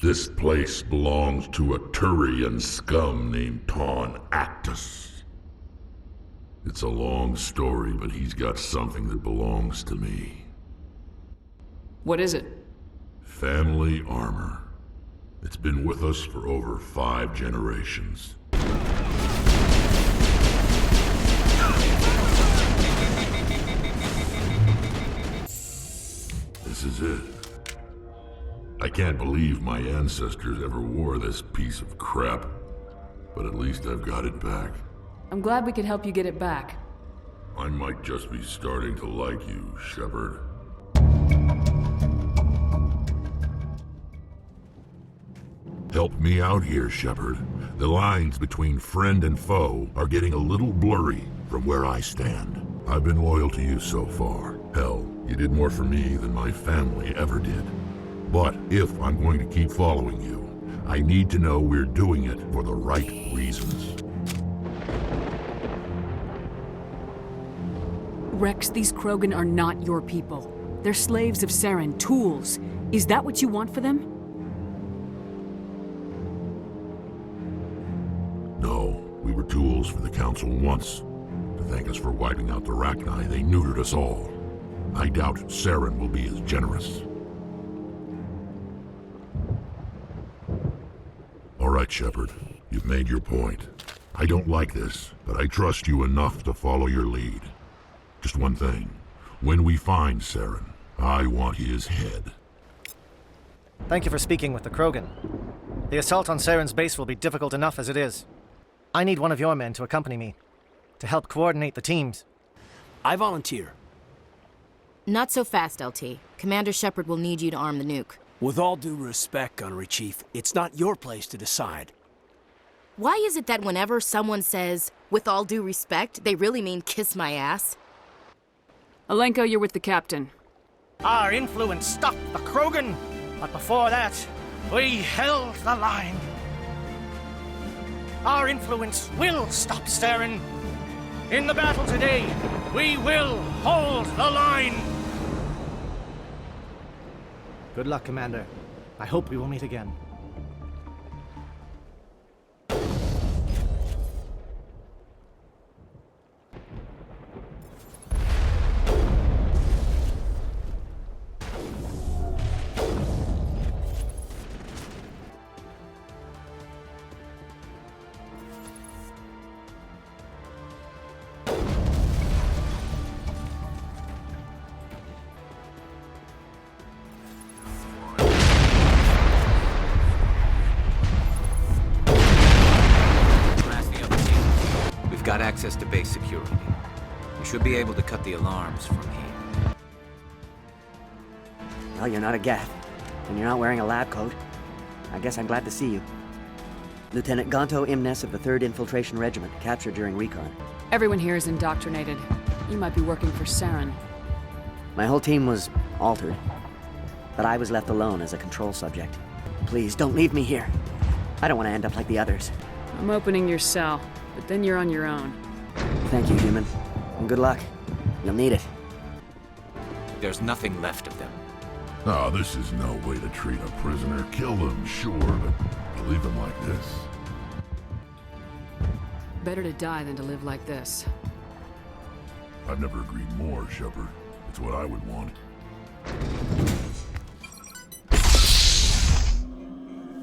This place belongs to a Turian scum named Taun Actus. It's a long story, but he's got something that belongs to me. What is it? Family armor. It's been with us for over 5 generations. This is it. I can't believe my ancestors ever wore this piece of crap, but at least I've got it back. I'm glad we could help you get it back. I might just be starting to like you, Shepard. Help me out here, Shepard. The lines between friend and foe are getting a little blurry from where I stand. I've been loyal to you so far. Hell, you did more for me than my family ever did. But if I'm going to keep following you, I need to know we're doing it for the right reasons. Wrex, these Krogan are not your people. They're slaves of Saren, tools. Is that what you want for them? No, we were tools for the Council once. To thank us for wiping out the Rachni, they neutered us all. I doubt Saren will be as generous. All right, Shepard. You've made your point. I don't like this, but I trust you enough to follow your lead. Just one thing. When we find Saren, I want his head. Thank you for speaking with the Krogan. The assault on Saren's base will be difficult enough as it is. I need one of your men to accompany me, to help coordinate the teams. I volunteer. Not so fast, LT. Commander Shepard will need you to arm the nuke. With all due respect, Gunnery Chief, it's not your place to decide. Why is it that whenever someone says, with all due respect, they really mean kiss my ass? Alenko, you're with the captain. Our influence stopped the Krogan, but before that, we held the line. Our influence will stop Saren. In the battle today, we will hold the line. Good luck, Commander. I hope we will meet again. Got access to base security. We should be able to cut the alarms from here. Well, you're not a Geth, and you're not wearing a lab coat. I guess I'm glad to see you. Lieutenant Gonto Imnes of the 3rd Infiltration Regiment, captured during recon. Everyone here is indoctrinated. You might be working for Saren. My whole team was altered, but I was left alone as a control subject. Please, don't leave me here. I don't want to end up like the others. I'm opening your cell, but then you're on your own. Thank you, human. And good luck. You'll need it. There's nothing left of them. Ah, this is no way to treat a prisoner. Kill them, sure, but to leave them like this. Better to die than to live like this. I've never agreed more, Shepard. It's what I would want.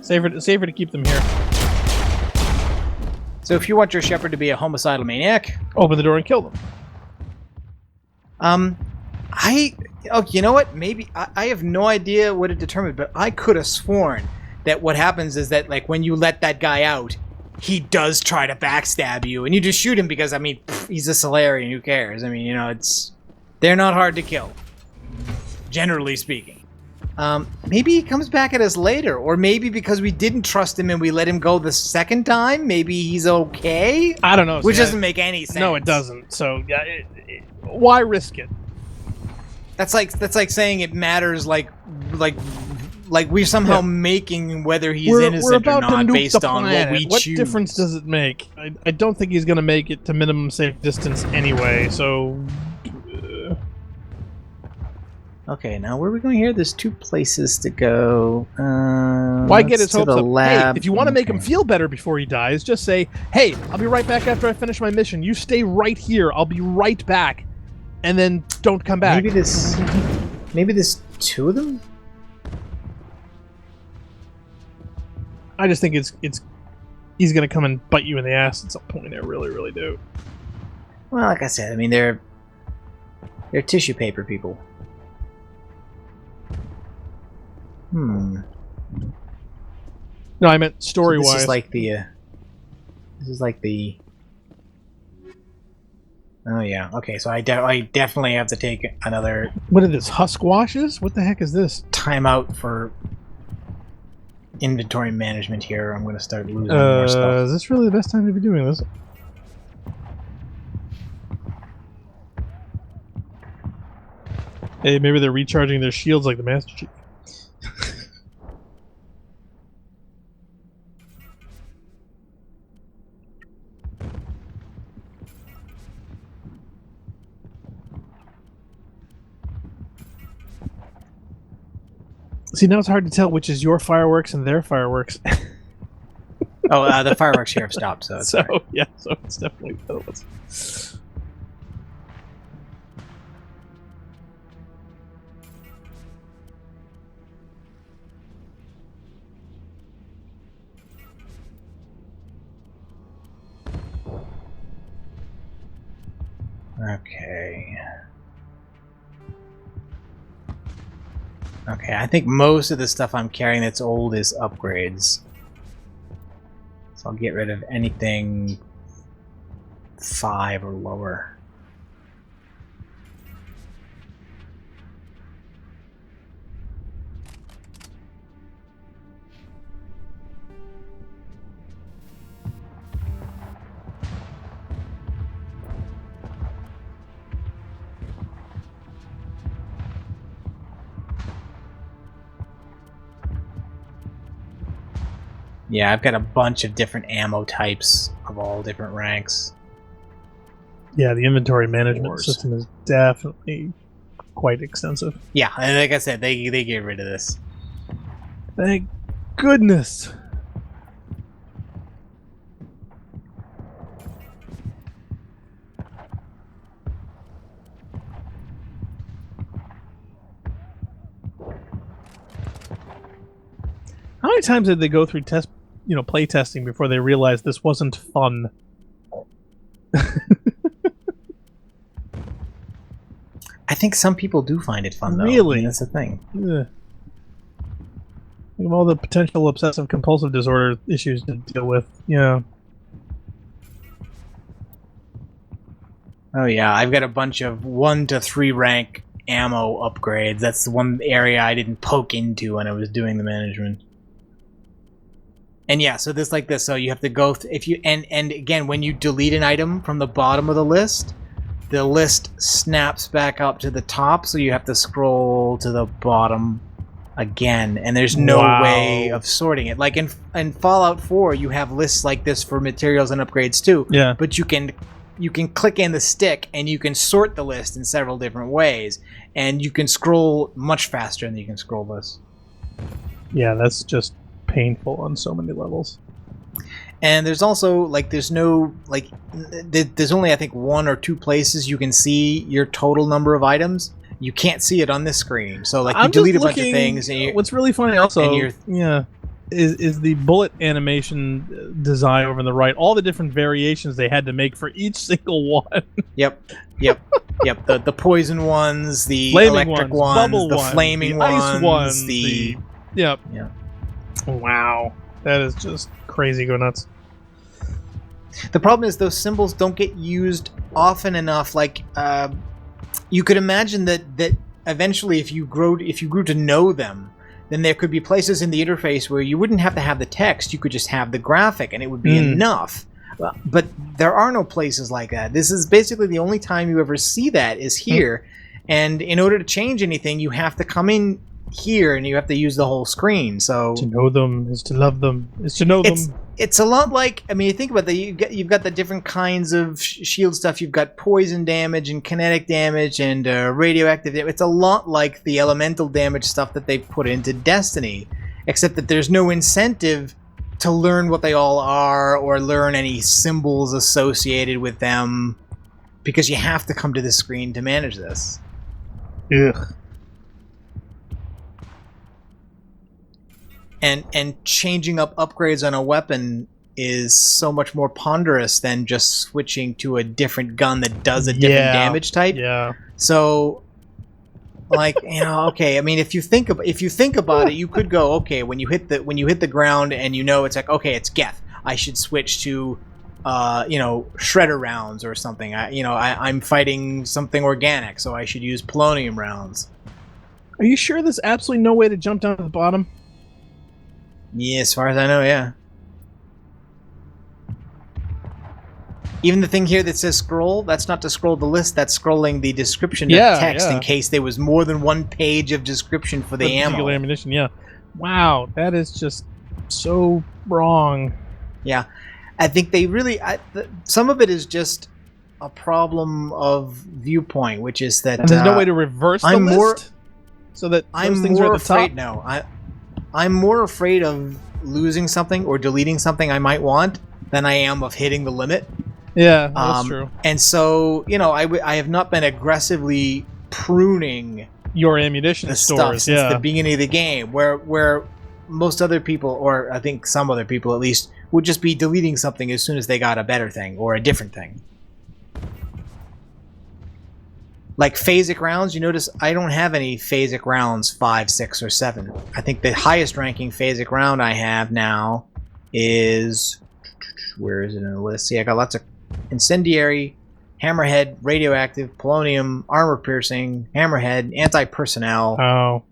Safer to keep them here. So if you want your Shepard to be a homicidal maniac, Open the door and kill them. you know what? Maybe I have no idea what it determined, but I could have sworn that what happens is that, like, when you let that guy out, he does try to backstab you, and you just shoot him because, I mean, he's a Solarian. Who cares? I mean, you know, they're not hard to kill, generally speaking. Maybe he comes back at us later, or maybe because we didn't trust him and we let him go the second time, maybe he's okay? I don't know. Which doesn't make any sense. No, it doesn't. So, yeah, why risk it? That's like saying it matters, like we're somehow making whether he's innocent or not based on what we choose. What difference does it make? I don't think he's going to make it to minimum safe distance anyway, so... Okay, now where are we going here? There's 2 places to go. Why get his to hopes the up? lab. Hey, if you want to make him Okay. feel better before he dies, just say, "Hey, I'll be right back after I finish my mission. You stay right here. I'll be right back," and then don't come back. Maybe there's 2 of them. I just think it's he's gonna come and bite you in the ass at some point. I really, really do. Well, like I said, I mean they're tissue paper people. No, I meant story-wise. This is like the. This is like the. Oh yeah. Okay, so I definitely have to take another What are this? Husk washes? What the heck is this? timeout for inventory management here. I'm going to start losing more stuff. Is this really the best time to be doing this? Hey, maybe they're recharging their shields like the Master Chief. See, now it's hard to tell which is your fireworks and their fireworks. Oh, the fireworks here have stopped, so it's So, fine. yeah, so it's definitely the other ones. Okay. Okay, I think most of the stuff I'm carrying that's old is upgrades. So I'll get rid of anything 5 or lower. Yeah, I've got a bunch of different ammo types of all different ranks. Yeah, the inventory management Wars. system is definitely quite extensive. Yeah, and like I said, they get rid of this. Thank goodness. How many times did they go through play testing before they realized this wasn't fun? I think some people do find it fun, though. Really? I mean, that's the thing. Ugh. Think of all the potential obsessive compulsive disorder issues to deal with. Yeah. Oh yeah, I've got a bunch of 1 to 3 rank ammo upgrades. That's the one area I didn't poke into when I was doing the management. And yeah, so this like this. So you have to go if you and again when you delete an item from the bottom of the list snaps back up to the top. So you have to scroll to the bottom again, and there's no way of sorting it. Like in Fallout 4, you have lists like this for materials and upgrades too. Yeah. But you can click in the stick and you can sort the list in several different ways, and you can scroll much faster than you can scroll this. Yeah, that's just painful on so many levels. And there's also like there's only I think 1 or 2 places you can see your total number of items. You can't see it on this screen. So like you delete a bunch of things. And what's really funny also, and is the bullet animation design over on the right. All the different variations they had to make for each single one. Yep. The poison ones, the flaming electric ones, bubble the ones, flaming the ice ones, the yep. Yeah. Wow, that is just crazy. Go nuts. The problem is those symbols don't get used often enough. Like you could imagine that eventually, if you grew to know them, then there could be places in the interface where you wouldn't have to have the text. You could just have the graphic, and it would be enough. But there are no places like that. This is basically the only time you ever see that is here. And in order to change anything, you have to come in here, and you have to use the whole screen. So to know them is to love them, is to know them. It's a lot like, I mean, you think about that. You've got the different kinds of shield stuff. You've got poison damage and kinetic damage and radioactive damage. It's a lot like the elemental damage stuff that they put into Destiny, except that there's no incentive to learn what they all are or learn any symbols associated with them, because you have to come to the screen to manage this. Ugh. And changing up upgrades on a weapon is so much more ponderous than just switching to a different gun that does a different damage type. Yeah. So, like, okay. I mean, if you think about it, you could go, okay, when you hit the ground and it's like, okay, it's Geth. I should switch to, shredder rounds or something. I'm fighting something organic, so I should use polonium rounds. Are you sure there's absolutely no way to jump down to the bottom? Yeah, as far as I know, yeah. Even the thing here that says scroll, that's not to scroll the list, that's scrolling the description of text in case there was more than one page of description for the ammo. Ammunition, yeah. Wow, that is just so wrong. Yeah. I think they really... some of it is just a problem of viewpoint, which is that... And there's no way to reverse the list? So that those things are at the top? No, I'm more afraid of losing something or deleting something I might want than I am of hitting the limit. Yeah, that's true. And so, I have not been aggressively pruning your ammunition the stores stuff since the beginning of the game, where most other people, or I think some other people at least, would just be deleting something as soon as they got a better thing or a different thing. Like phasic rounds, you notice I don't have any phasic rounds 5, 6, or 7. I think the highest ranking phasic round I have now is... Where is it in the list? See, I got lots of incendiary, hammerhead, radioactive, polonium, armor piercing, hammerhead, anti-personnel. Oh.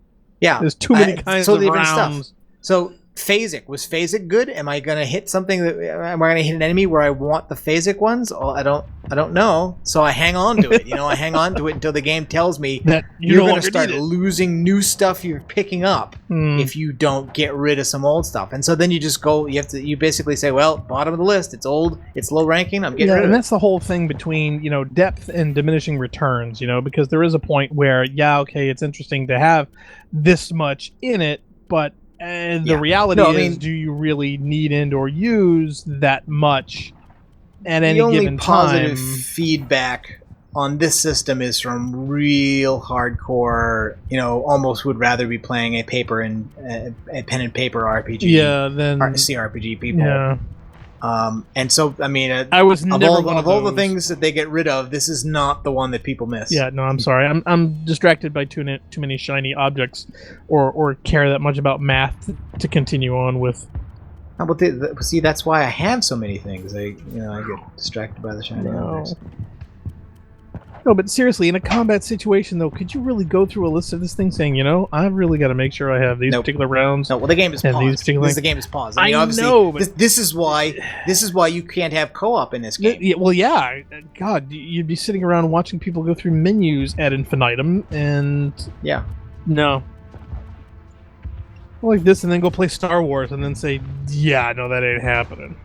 Yeah. There's too many kinds of rounds. Stuff. So... Phasic. Was Phasic good? Am I gonna hit something am I gonna hit an enemy where I want the Phasic ones? Oh, I don't know. So I hang on to it. I hang on to it until the game tells me that you're gonna start losing new stuff you're picking up if you don't get rid of some old stuff. And so then you just go, you basically say, well, bottom of the list, it's old, it's low ranking, I'm getting rid of it. And that's the whole thing between, depth and diminishing returns, because there is a point where, okay, it's interesting to have this much in it, but the reality is, do you really need and or use that much at any given time? The only positive feedback on this system is from real hardcore, almost would rather be playing a pen and paper RPG. Yeah, than CRPG people. Yeah. And so, I mean, I was never one of all the things that they get rid of, this is not the one that people miss. Yeah, no, I'm sorry. I'm distracted by too many shiny objects, or care that much about math to continue on with. See, that's why I have so many things. I get distracted by the shiny objects. No, but seriously, in a combat situation, though, could you really go through a list of this thing saying, I've really got to make sure I have these particular rounds? No, well, the game is paused. The game is paused. I know, but this is why you can't have co-op in this game. Yeah. God, you'd be sitting around watching people go through menus ad infinitum, and no. Like this, and then go play Star Wars, and then say, no, that ain't happening.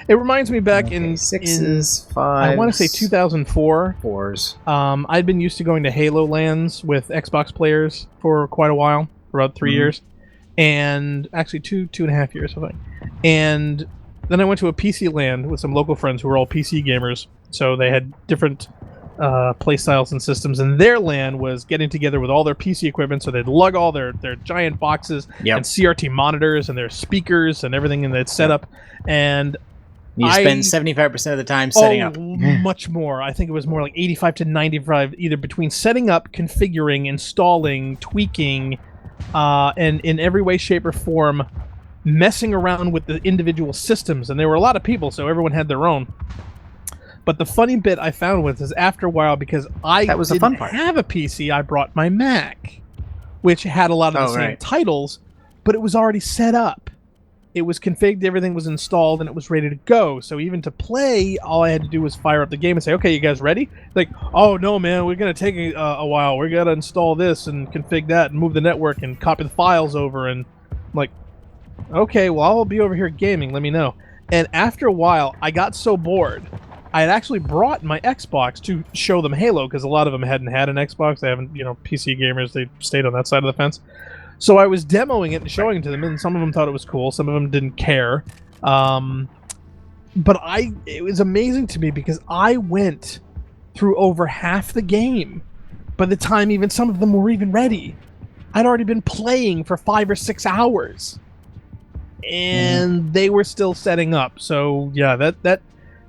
It reminds me back in 6s, 5s. I want to say 2004. 4s. I'd been used to going to Halo LANs with Xbox players for quite a while, for about 3 years, and actually 2.5 years, I think. And then I went to a PC LAN with some local friends who were all PC gamers, so they had different play styles and systems. And their LAN was getting together with all their PC equipment, so they'd lug all their giant boxes and CRT monitors and their speakers and everything in that setup, and you spend 75% of the time setting up. Much more. I think it was more like 85 to 95, either between setting up, configuring, installing, tweaking, and in every way, shape, or form, messing around with the individual systems. And there were a lot of people, so everyone had their own. But the funny bit I found is after a while, because I didn't have a PC, I brought my Mac, which had a lot of the same titles, but it was already set up. it was configured, everything was installed, and it was ready to go. So even to play, all I had to do was fire up the game and say, okay, you guys ready? Like, oh no, man, we're going to take a while. We're going to install this and config that and move the network and copy the files over. And I'm like, okay, well, I'll be over here gaming. Let me know. And after a while, I got so bored, I had actually brought my Xbox to show them Halo, because a lot of them hadn't had an Xbox. They haven't, PC gamers, they stayed on that side of the fence. So I was demoing it and showing it to them, and some of them thought it was cool, some of them didn't care. But it was amazing to me because I went through over half the game by the time even some of them were even ready. I'd already been playing for 5 or 6 hours, and they were still setting up. So yeah, that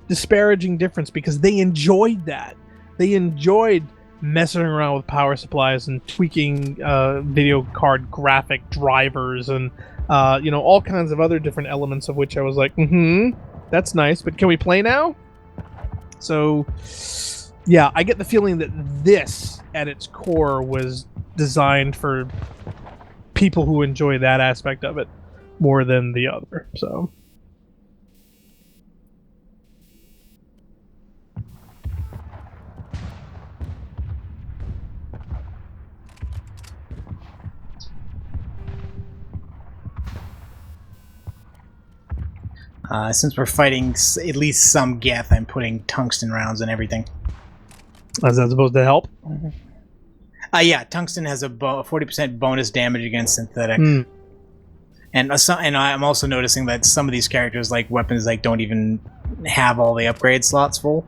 disparaging difference, because they enjoyed that. They enjoyed messing around with power supplies and tweaking video card graphic drivers and all kinds of other different elements, of which I was like, that's nice, but can we play now? So yeah, I get the feeling that this at its core was designed for people who enjoy that aspect of it more than the other. So since we're fighting at least some Geth, I'm putting tungsten rounds in everything. is that supposed to help? Yeah, tungsten has a 40% bonus damage against synthetic. And I'm also noticing that some of these characters, like weapons, don't even have all the upgrade slots full.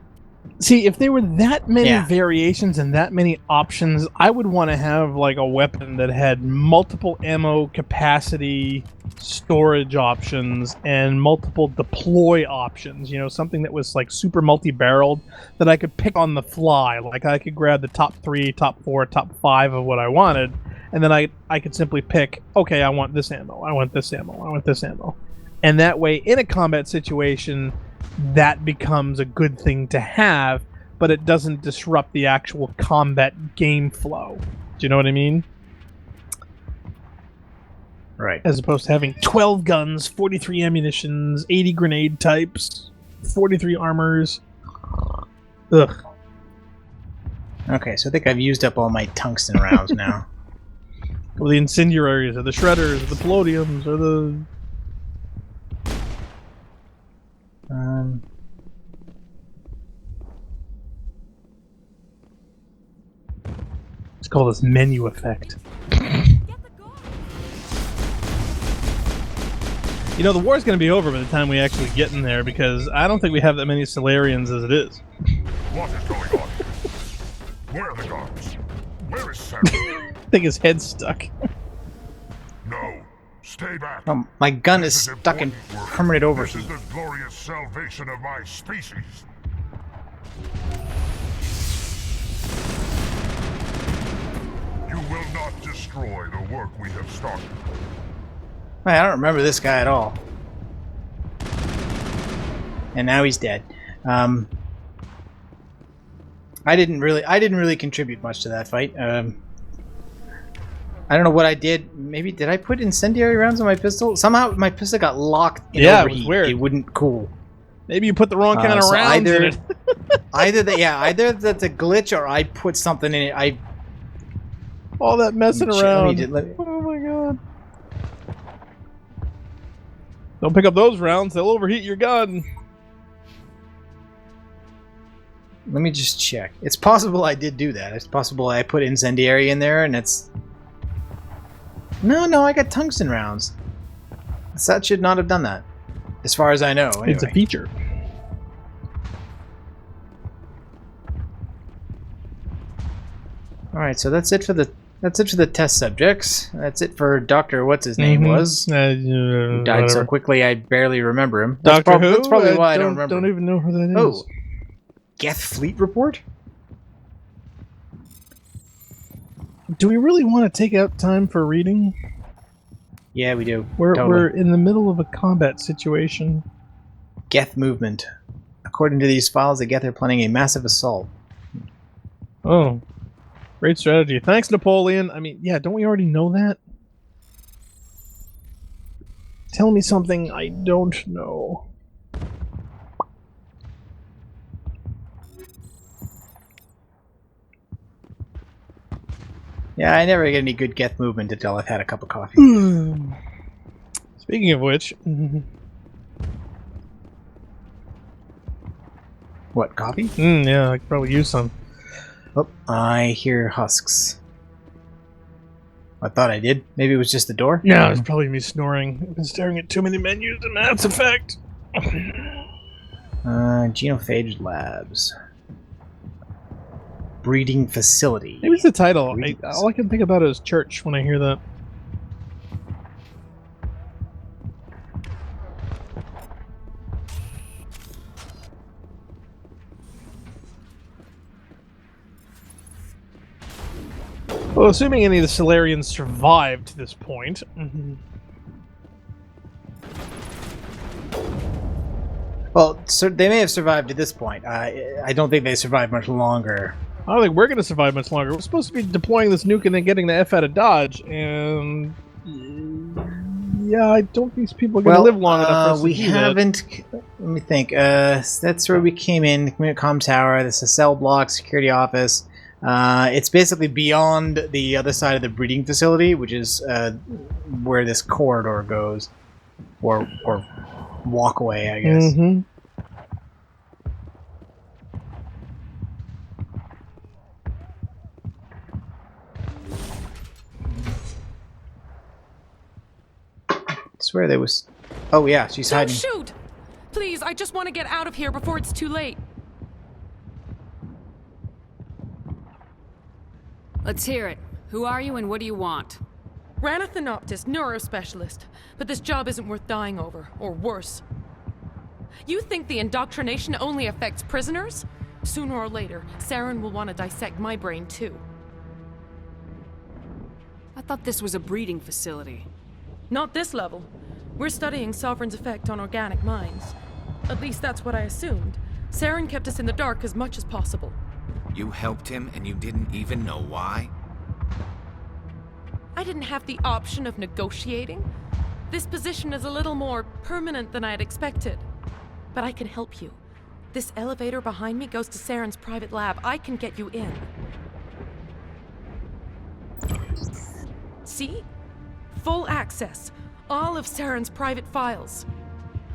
See, if there were that many variations and that many options, I would want to have like a weapon that had multiple ammo capacity, storage options, and multiple deploy options. Something that was like super multi-barreled that I could pick on the fly. Like I could grab the top 3, top 4, top 5 of what I wanted, and then I could simply pick, okay, I want this ammo, I want this ammo, I want this ammo. And that way, in a combat situation, that becomes a good thing to have, but it doesn't disrupt the actual combat game flow. Do you know what I mean? Right. As opposed to having 12 guns, 43 ammunitions, 80 grenade types, 43 armors. Ugh. Okay, so I think I've used up all my tungsten rounds now. Well, the incendiaries, or the shredders, or the poloniums, or the... Let's call this menu effect. The war's going to be over by the time we actually get in there, because I don't think we have that many Solarians as it is. What is going on? Where are the guards? Where is Saren? I think his head's stuck. No. Stay back. My gun is stuck in permanent overheat. This is the glorious salvation of my species. You will not destroy the work we have started. Man, I don't remember this guy at all. And now he's dead. I didn't really contribute much to that fight. I don't know what I did. Maybe did I put incendiary rounds on my pistol? Somehow my pistol got locked in overheat. It was weird. It wouldn't cool. Maybe you put the wrong kind of rounds in it. either that's a glitch, or I put something in it. All that messing around. Oh my god. Don't pick up those rounds, they'll overheat your gun. Let me just check. It's possible I did do that. It's possible I put incendiary in there, and it's... No, I got tungsten rounds. That should not have done that, as far as I know. Anyway. It's a feature. All right, so that's it for the test subjects. That's it for Dr. What's his name was. Who died so quickly I barely remember him. Doctor Who? That's probably why I don't remember. Don't even know who that is. Oh, Geth Fleet Report? Do we really want to take out time for reading? Yeah, we do. We're in the middle of a combat situation. Geth movement. According to these files, the Geth are planning a massive assault. Oh. Great strategy. Thanks, Napoleon. I mean, yeah, don't we already know that? tell me something I don't know. Yeah, I never get any good Geth movement until I've had a cup of coffee. Speaking of which, What, coffee? yeah, I could probably use some. Oh, I hear husks. I thought I did. Maybe it was just the door? Yeah, it's probably me snoring. I've been staring at too many menus in Mass Effect. Genophage Labs. Breeding facility. Maybe it's the title. Breeding All I can think about is church when I hear that. Well, assuming any of the Solarians survived to this point. Well, so they may have survived to this point. I don't think they survived much longer. I don't think we're going to survive much longer. We're supposed to be deploying this nuke and then getting the F out of Dodge, and yeah, I don't think these people are going to live long enough for us to we do that. haven't. Let me think. That's where we came in. Community tower. This is a cell block, security office. It's basically beyond the other side of the breeding facility, which is where this corridor goes, or walkway, I guess. Mm-hmm. I swear there was. Oh yeah, she's Don't hiding. shoot! Please, I just want to get out of here before it's too late. Let's hear it. Who are you and what do you want? Ranathanoptis, neurospecialist. But this job isn't worth dying over, or worse. You think the indoctrination only affects prisoners? Sooner or later, Saren will want to dissect my brain too. I thought this was a breeding facility. Not this level. We're studying Sovereign's effect on organic minds. At least that's what I assumed. Saren kept us in the dark as much as possible. You helped him and you didn't even know why? I didn't have the option of negotiating. This position is a little more permanent than I had expected. But I can help you. This elevator behind me goes to Saren's private lab. I can get you in. See? Full access. All of Saren's private files.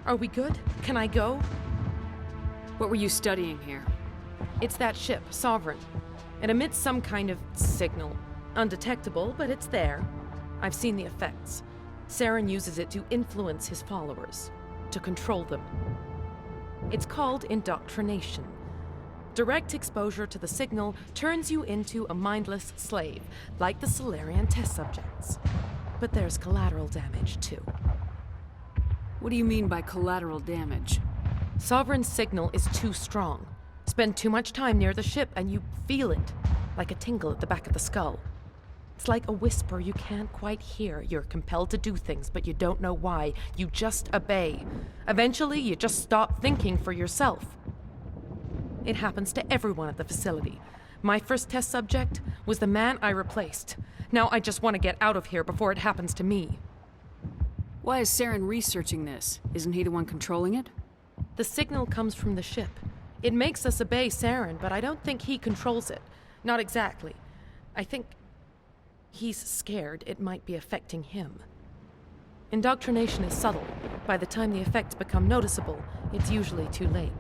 Are we good? Can I go? What were you studying here? It's that ship, Sovereign. It emits some kind of signal. Undetectable, but it's there. I've seen the effects. Saren uses it to influence his followers, to control them. It's called indoctrination. Direct exposure to the signal turns you into a mindless slave, like the Solarian test subjects. But there's collateral damage, too. What do you mean by collateral damage? Sovereign's signal is too strong. Spend too much time near the ship and you feel it, like a tingle at the back of the skull. It's like a whisper you can't quite hear. You're compelled to do things, but you don't know why. You just obey. Eventually, you just stop thinking for yourself. It happens to everyone at the facility. My first test subject was the man I replaced. Now I just want to get out of here before it happens to me. Why is Saren researching this? Isn't he the one controlling it? The signal comes from the ship. It makes us obey Saren, but I don't think he controls it. Not exactly. I think he's scared it might be affecting him. Indoctrination is subtle. By the time the effects become noticeable, it's usually too late.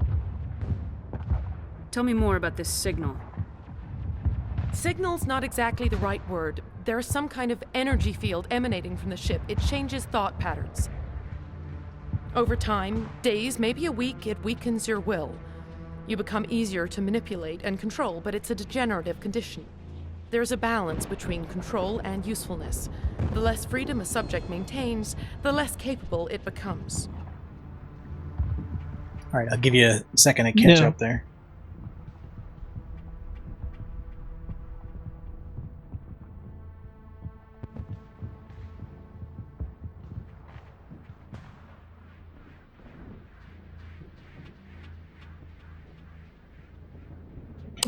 Tell me more about this signal. Signal's not exactly the right word. There's some kind of energy field emanating from the ship. It changes thought patterns. Over time, days, maybe a week, it weakens your will. You become easier to manipulate and control, but it's a degenerative condition. There's a balance between control and usefulness. The less freedom a subject maintains, the less capable it becomes. All right, I'll give you a second to catch Yeah. up there.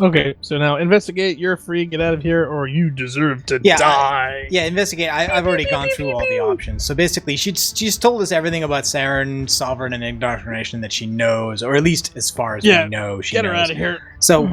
Okay, so now investigate, you're free, get out of here, or you deserve to Yeah, die. Yeah, investigate. I've already gone through all the options. So basically, she's told us everything about Saren, Sovereign, and Indoctrination that she knows, or at least as far as we know, she get knows. her out of here. So,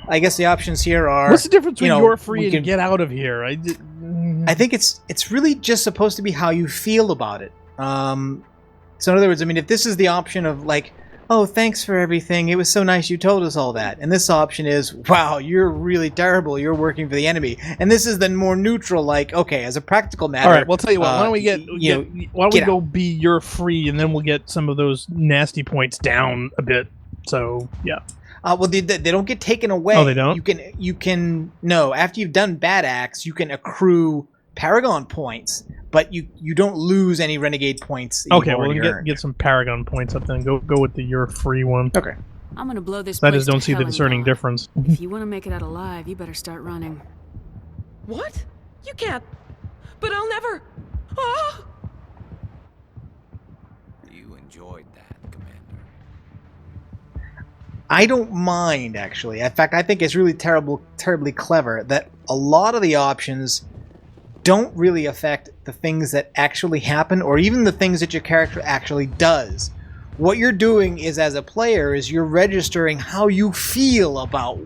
I guess the options here are... What's the difference between you're free we and get out of here? I think it's really just supposed to be how you feel about it. So in other words, I mean, if this is the option of like, oh, thanks for everything, it was so nice you told us all that. And this option is, wow, you're really terrible, you're working for the enemy. And this is the more neutral, like, okay, as a practical matter... All right, well, I'll tell you what, why don't we why don't we go out. be you're free, and then we'll get some of those nasty points down a bit. So, yeah. Well, they don't get taken away. Oh, they don't? You can no, after you've done bad acts, you can accrue Paragon points, but you don't lose any Renegade points. Okay, well, then get some Paragon points up then. Go with the you're free one. Okay. I'm gonna blow this I place just don't to see the hell and discerning gone. difference. If you want to make it out alive, you better start running. What? You can't. But I'll never. Ah! You enjoyed that, Commander. I don't mind, actually. In fact, I think it's really terribly clever that a lot of the options don't really affect the things that actually happen, or even the things that your character actually does. What you're doing is, as a player, is you're registering how you feel about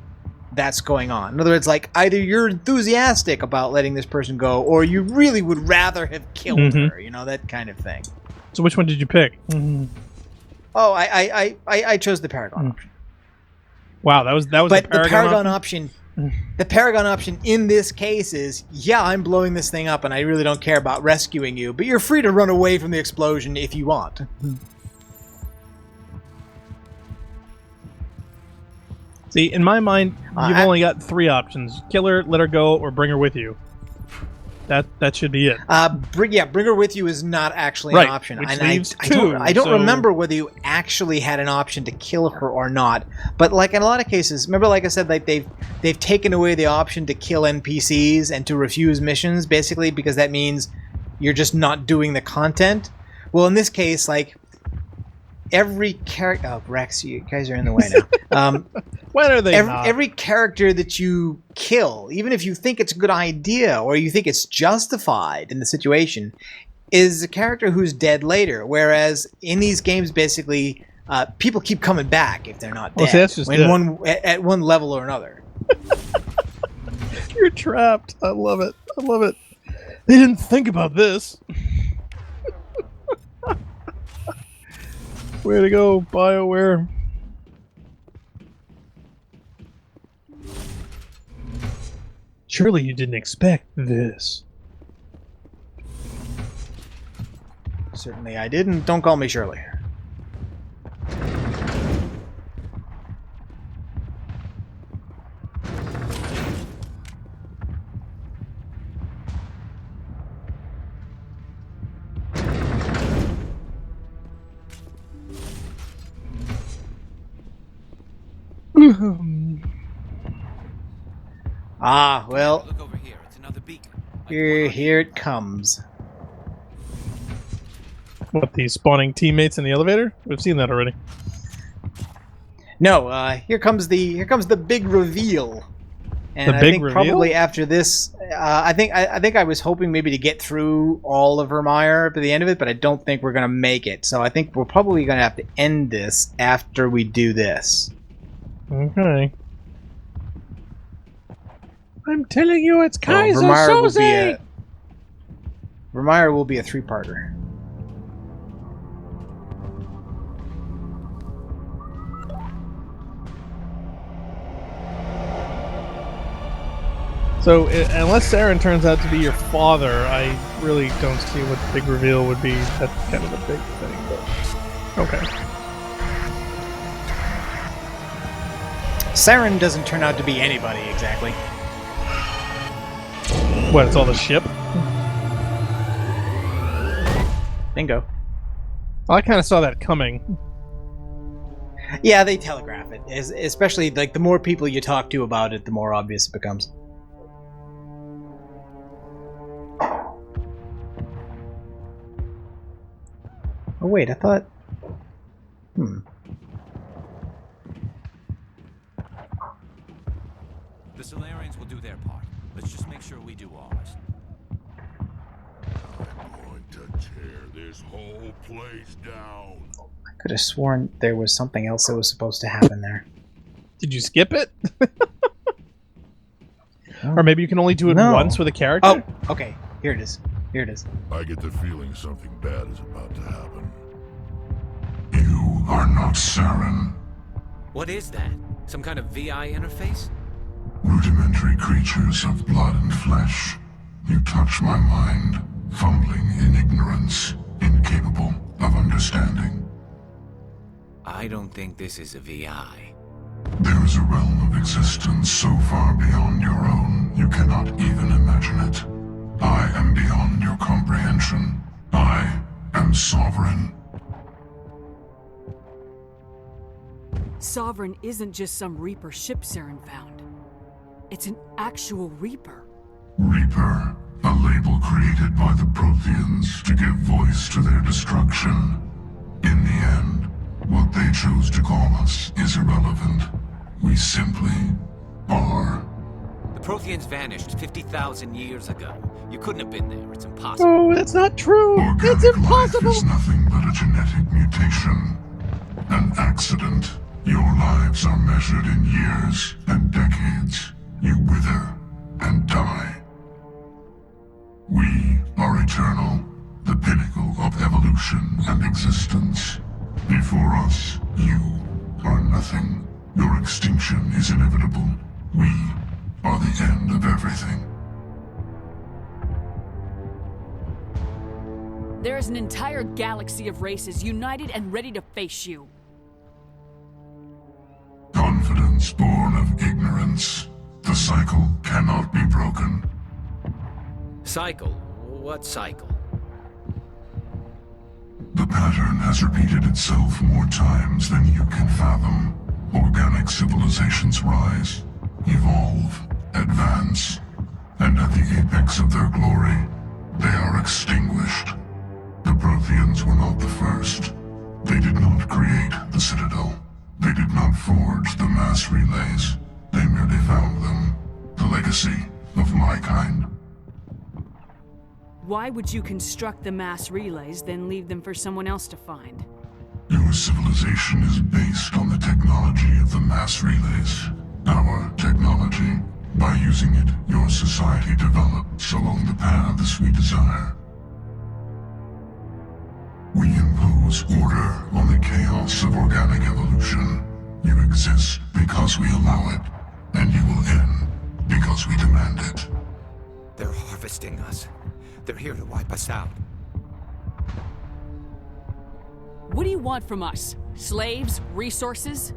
that's going on. In other words, like, either you're enthusiastic about letting this person go, or you really would rather have killed her, you know, that kind of thing. So which one did you pick? Oh, I chose the Paragon option. Wow, that was But the Paragon option. The Paragon option in this case is, yeah, I'm blowing this thing up and I really don't care about rescuing you, but you're free to run away from the explosion if you want. See, in my mind, you've only got 3 options. Kill her, let her go, or bring her with you. That should be it. Bring her with you is not actually an option. Which And leaves I 2, don't remember whether you actually had an option to kill her or not. But like in a lot of cases, remember, like I said, like they've taken away the option to kill NPCs and to refuse missions, basically because that means you're just not doing the content. Well, in this case, like every character... Oh, Wrex, you guys are in the way now. When are they not? Every character that you kill, even if you think it's a good idea or you think it's justified in the situation, is a character who's dead later. Whereas in these games, basically, people keep coming back if they're not dead. See, that's just at one level or another. You're trapped. I love it. I love it. They didn't think about this. Way to go, BioWare. Surely you didn't expect this. Certainly I didn't. Don't call me Shirley. Well, Look over here. It's another beacon. here it comes. What, the spawning teammates in the elevator? We've seen that already. No, here comes the big reveal. And The I big think reveal? probably after this, I think I was hoping maybe to get through all of Virmire to the end of it, but I don't think we're gonna make it. So I think we're probably gonna have to end this after we do this. Okay. I'm telling you, it's So Kaiser Soze! Virmire will be a 3-parter. So, unless Saren turns out to be your father, I really don't see what the big reveal would be. That's kind of a big thing, but... Okay. Saren doesn't turn out to be anybody, exactly. What, it's all the ship? Bingo. Well, I kind of saw that coming. Yeah, they telegraph it. Especially, like, the more people you talk to about it, the more obvious it becomes. Oh, wait, I thought... Solarians will do their part. Let's just make sure we do ours. I'm going to tear this whole place down. I could have sworn there was something else that was supposed to happen there. Did you skip it? Or maybe you can only do it once with a character? Oh, okay. Here it is. Here it is. I get the feeling something bad is about to happen. You are not Saren. What is that? Some kind of VI interface? Rudimentary creatures of blood and flesh. You touch my mind, fumbling in ignorance, incapable of understanding. I don't think this is a VI. There is a realm of existence so far beyond your own, you cannot even imagine it. I am beyond your comprehension. I am sovereign. Sovereign isn't just some Reaper ship Saren found. It's an actual Reaper. Reaper, a label created by the Protheans to give voice to their destruction. In the end, what they chose to call us is irrelevant. We simply are. The Protheans vanished 50,000 years ago. You couldn't have been there. It's impossible. Oh, that's not true. Organic It's impossible. life is nothing but a genetic mutation. An accident. Your lives are measured in years and decades. You wither and die. We are eternal, the pinnacle of evolution and existence. Before us, you are nothing. Your extinction is inevitable. We are the end of everything. There is an entire galaxy of races united and ready to face you. Confidence born of ignorance. The cycle cannot be broken. Cycle? What cycle? The pattern has repeated itself more times than you can fathom. Organic civilizations rise, evolve, advance, and at the apex of their glory, they are extinguished. The Protheans were not the first. They did not create the Citadel. They did not forge the mass relays. They merely found them. The legacy of my kind. Why would you construct the mass relays, then leave them for someone else to find? Your civilization is based on the technology of the mass relays. Our technology. By using it, your society develops along the paths we desire. We impose order on the chaos of organic evolution. You exist because we allow it, and you will end because we demand it. They're harvesting us. They're here to wipe us out. What do you want from us? Slaves? Resources?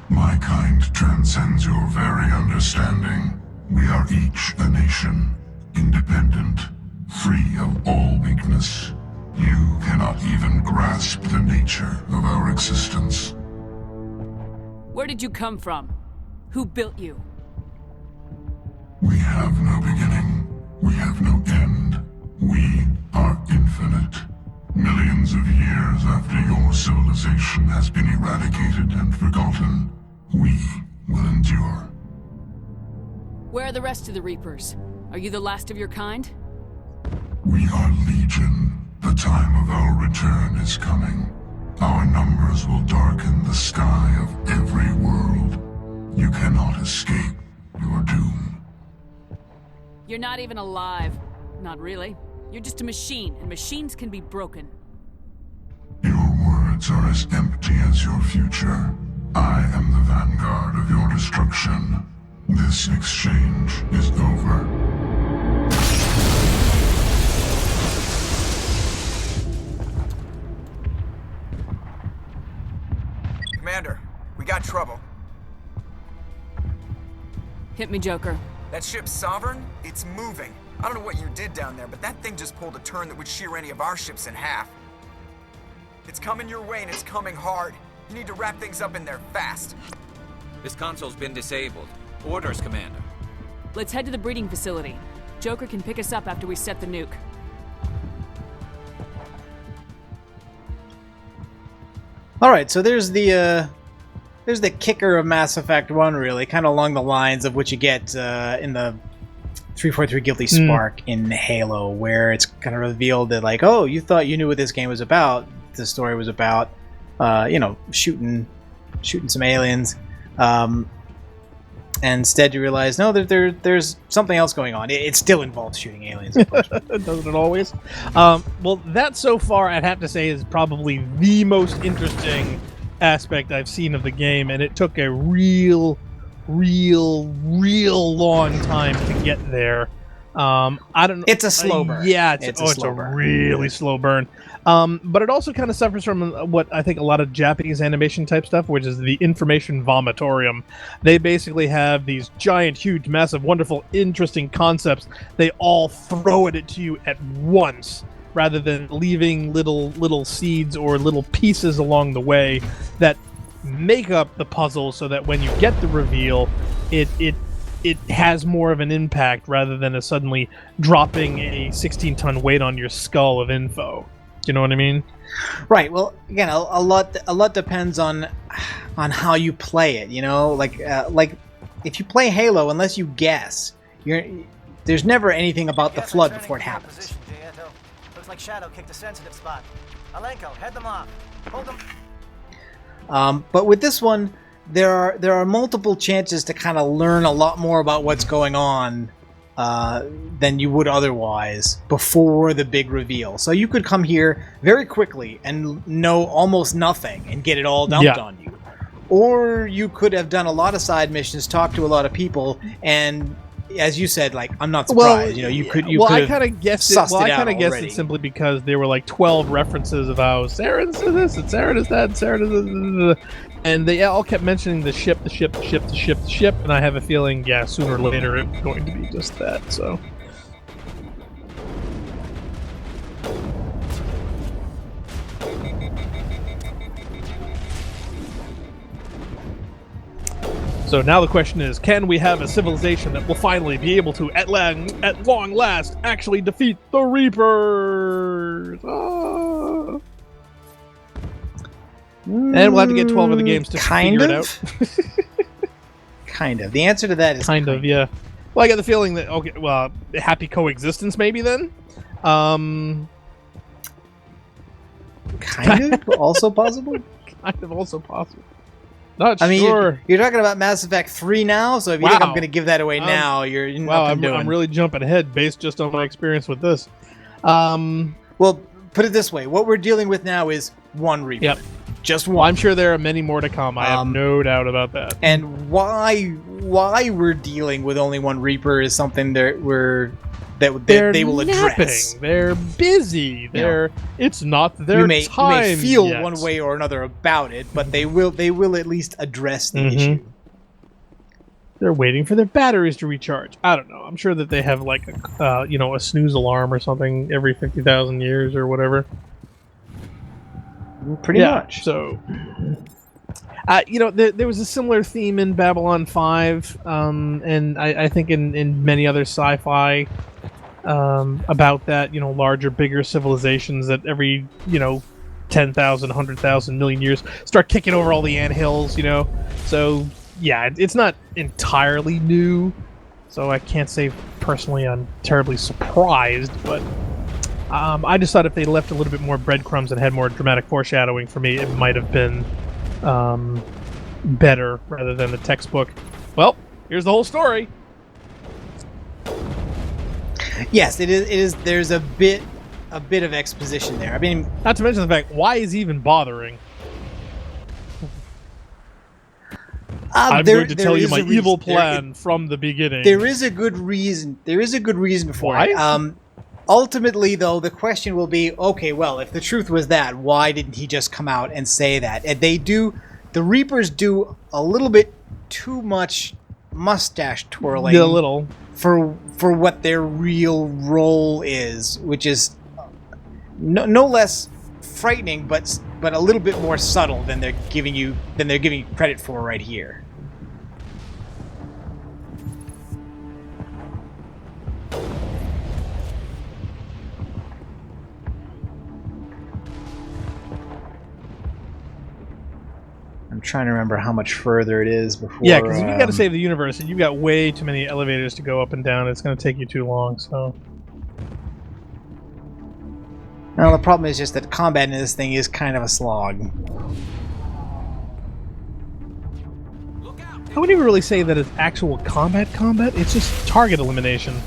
My kind transcends your very understanding. We are each a nation, independent, free of all weakness. You cannot even grasp the nature of our existence. Where did you come from? Who built you? We have no beginning. We have no end. We are infinite. Millions of years after your civilization has been eradicated and forgotten, we will endure. Where are the rest of the Reapers? Are you the last of your kind? We are Legion. The time of our return is coming. Our numbers will darken the sky of every world. You cannot escape your doom. You're not even alive. Not really. You're just a machine, and machines can be broken. Your words are as empty as your future. I am the vanguard of your destruction. This exchange is over. Commander, we got trouble. Hit me, Joker. That ship's Sovereign? It's moving. I don't know what you did down there, but that thing just pulled a turn that would shear any of our ships in half. It's coming your way, and it's coming hard. You need to wrap things up in there fast. This console's been disabled. Orders, Commander. Let's head to the breeding facility. Joker can pick us up after we set the nuke. All right, so there's the there's the kicker of Mass Effect 1, really, kind of along the lines of what you get in the 343 Guilty Spark in Halo, where it's kind of revealed that, like, oh, you thought you knew what this game was about. The story was about, shooting some aliens. And instead you realize, no, there's something else going on. It still involves shooting aliens, of course. Doesn't it always? Well, that so far, I'd have to say, is probably the most interesting aspect I've seen of the game, and it took a real long time to get there. I don't know. It's a slow burn. Yeah, it's a really slow burn. But it also kind of suffers from what I think a lot of Japanese animation type stuff, which is the information vomitorium. They basically have these giant, huge, massive, wonderful, interesting concepts. They all throw it to you at once, rather than leaving little seeds or little pieces along the way that make up the puzzle, so that when you get the reveal, it has more of an impact rather than a suddenly dropping a 16-ton weight on your skull of info. You know what I mean? Right. Well, again, a lot depends on how you play it. You know, like if you play Halo, unless you guess, there's never anything about the flood before it happens. Looks like Shadow kicked a sensitive spot. Alenko, head them off. Hold them. But with this one, there are multiple chances to kind of learn a lot more about what's going on than you would otherwise before the big reveal. So you could come here very quickly and know almost nothing and get it all dumped on you. Or you could have done a lot of side missions, talked to a lot of people, and as you said, like, I'm not surprised. You could. I kind of guessed it. Well, I kind of guessed it simply because there were like 12 references of how Saren's this and Saren is that, and Saren is this, and they all kept mentioning the ship, and I have a feeling, sooner or later it's going to be just that. So. So now the question is, can we have a civilization that will finally be able to, at long last, actually defeat the Reapers? And we'll have to get 12 of the games to figure it out. Kind of. The answer to that is kind of, yeah. Well, I get the feeling that, okay, well, happy coexistence maybe then? Kind of? Also possible? Kind of also possible. Not I mean, sure. You're talking about Mass Effect 3 now, so if you think I'm going to give that away now, you're I'm really jumping ahead based just on my experience with this. Well, put it this way. What we're dealing with now is one Reaper. Yep. Just one. Well, I'm sure there are many more to come. I have no doubt about that. And why we're dealing with only one Reaper is something they will address. They're busy. It's not their time. You may feel yet. one way or another about it, but they will at least address the issue. They're waiting for their batteries to recharge. I don't know. I'm sure that they have like a snooze alarm or something every 50,000 years or whatever. Pretty much. So, there was a similar theme in Babylon 5, and I think in many other sci-fi about that, larger, bigger civilizations that every, 10,000, 100,000, million years start kicking over all the anthills, So, yeah, it's not entirely new, so I can't say personally I'm terribly surprised, but I just thought if they left a little bit more breadcrumbs and had more dramatic foreshadowing for me, it might have been better rather than the textbook. Well, here's the whole story. Yes, it is. There's a bit of exposition there. I mean, not to mention the fact, why is he even bothering? I'm going to tell you my evil plan from the beginning. There is a good reason. There is a good reason for it. Ultimately, though, the question will be, okay, well, if the truth was that, why didn't he just come out and say that? And the Reapers do a little bit too much mustache twirling. A little. For what their real role is, which is no less frightening, but a little bit more subtle than they're giving you credit for right here. I'm trying to remember how much further it is before. Yeah, because if you got to save the universe, and you've got way too many elevators to go up and down, it's going to take you too long. So. Well, the problem is just that combat in this thing is kind of a slog. I wouldn't even really say that it's actual combat. It's just target elimination.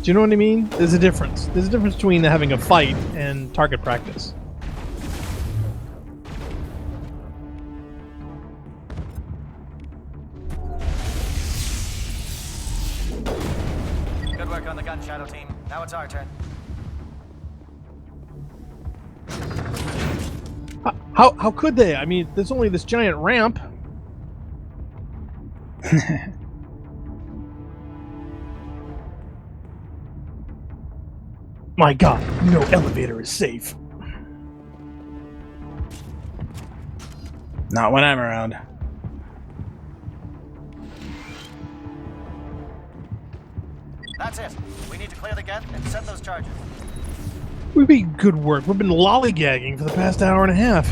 Do you know what I mean? There's a difference. There's a difference between having a fight and target practice. Good work on the gun, Shadow Team. Now it's our turn. How could they? I mean, there's only this giant ramp. My God, no elevator is safe. Not when I'm around. That's it. We need to clear the gate and set those charges. We've been good work. We've been lollygagging for the past hour and a half.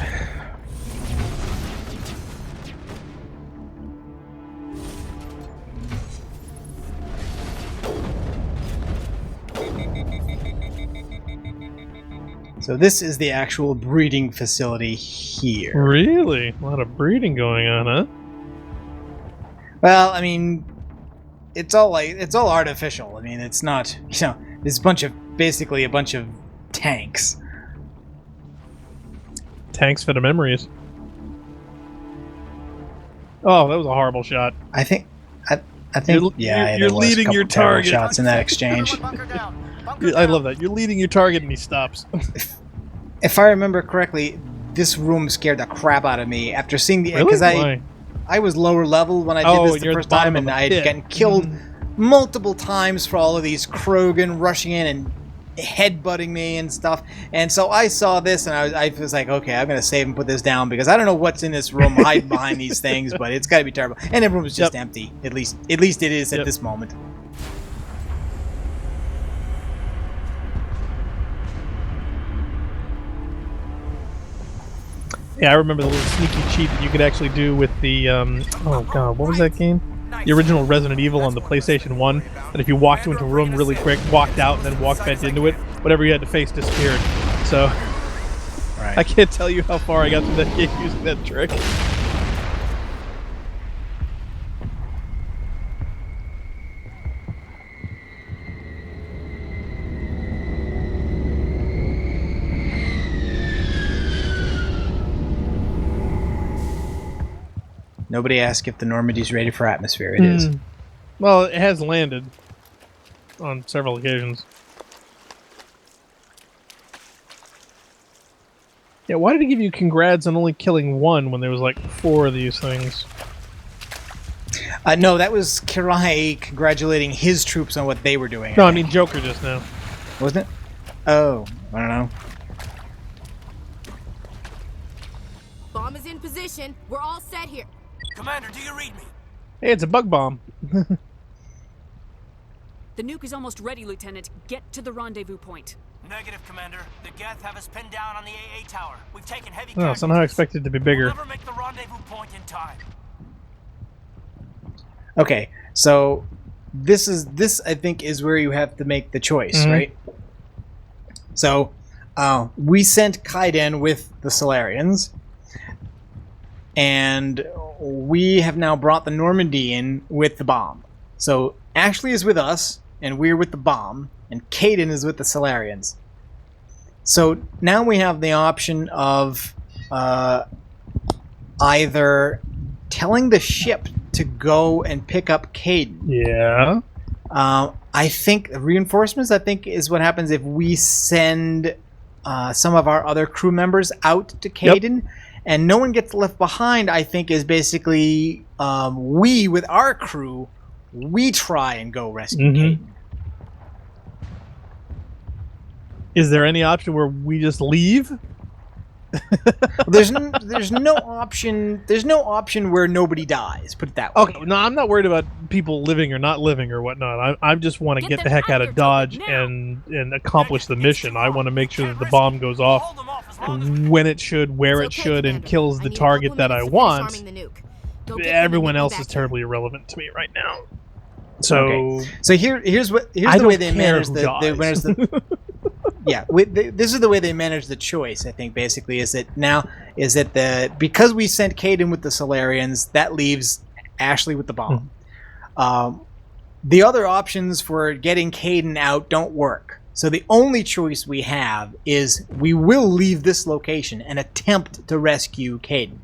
So this is the actual breeding facility here. Really? A lot of breeding going on, huh? Well, I mean, it's all artificial. I mean, it's not, there's basically a bunch of tanks. Tanks for the memories. Oh, that was a horrible shot. I think, you're leading your target. Shots in that exchange. I love that. You're leading your target and he stops. If I remember correctly, this room scared the crap out of me after seeing the. Really? Because Why? I was lower level when I did this the first time, and I had gotten killed multiple times for all of these Krogan rushing in and headbutting me and stuff. And so I saw this, and I was like, okay, I'm gonna save and put this down because I don't know what's in this room hiding behind these things, but it's got to be terrible. And the room is just empty. At least it is at this moment. Yeah, I remember the little sneaky cheat that you could actually do with the, oh god, what was that game? The original Resident Evil on the PlayStation 1, that if you walked into a room really quick, walked out, and then walked back into it, whatever you had to face disappeared. So, right. I can't tell you how far I got through that game using that trick. Nobody asked if the Normandy's ready for atmosphere. It is. Well, it has landed on several occasions. Yeah, why did it give you congrats on only killing one when there was like 4 of these things? No, that was Kirai congratulating his troops on what they were doing. No, I mean Joker just now. Wasn't it? Oh, I don't know. Bomb is in position. We're all set here. Commander, do you read me? Hey, it's a bug bomb. The nuke is almost ready, Lieutenant. Get to the rendezvous point. Negative, Commander. The Geth have us pinned down on the AA tower. We've taken heavy Oh, somehow I expected it to be bigger. We'll never make the rendezvous point in time. Okay, so this I think is where you have to make the choice, right? So we sent Kaiden with the Solarians, and we have now brought the Normandy in with the bomb. So Ashley is with us, and we're with the bomb, and Kaiden is with the Solarians. So now we have the option of either telling the ship to go and pick up Kaiden. Yeah. I think reinforcements, is what happens if we send some of our other crew members out to Kaiden. Yep. And no one gets left behind, I think, is basically we, with our crew, we try and go rescue Kaiden. Is there any option where we just leave? There's no option. There's no option where nobody dies. Put it that way. Okay, no, I'm not worried about people living or not living or whatnot. I just want to get the heck out of Dodge and accomplish the mission. I want to make sure that the bomb goes off when it should, where it should, and kills the target that I want, everyone else is terribly irrelevant to me right now. So, okay. So here's the way they manage the yeah. This is the way they manage the choice. I think basically is that because we sent Caden with the Solarians, that leaves Ashley with the bomb. The other options for getting Caden out don't work. So the only choice we have is we will leave this location and attempt to rescue Caden.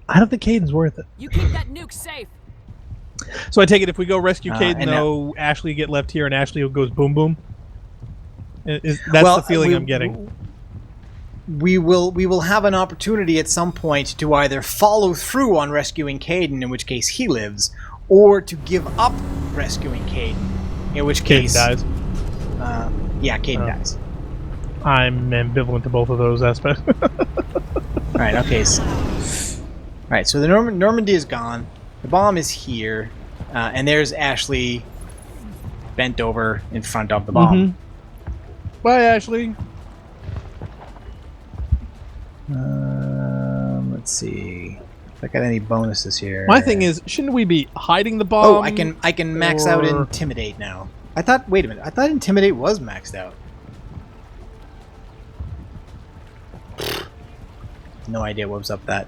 I don't think Caden's worth it. You keep that nuke safe. So I take it if we go rescue Caden, though, Ashley get left here and Ashley goes boom boom. That's the feeling I'm getting. We will have an opportunity at some point to either follow through on rescuing Caden, in which case he lives, or to give up rescuing Caden, in which case Caden dies. Caden dies. I'm ambivalent to both of those aspects. Alright, okay. So the Normandy is gone. The bomb is here. And there's Ashley bent over in front of the bomb. Bye, Ashley. Let's see if I got any bonuses here. My thing is, shouldn't we be hiding the bomb? Oh, I can max out Intimidate now. Wait a minute. I thought Intimidate was maxed out. No idea what was up that.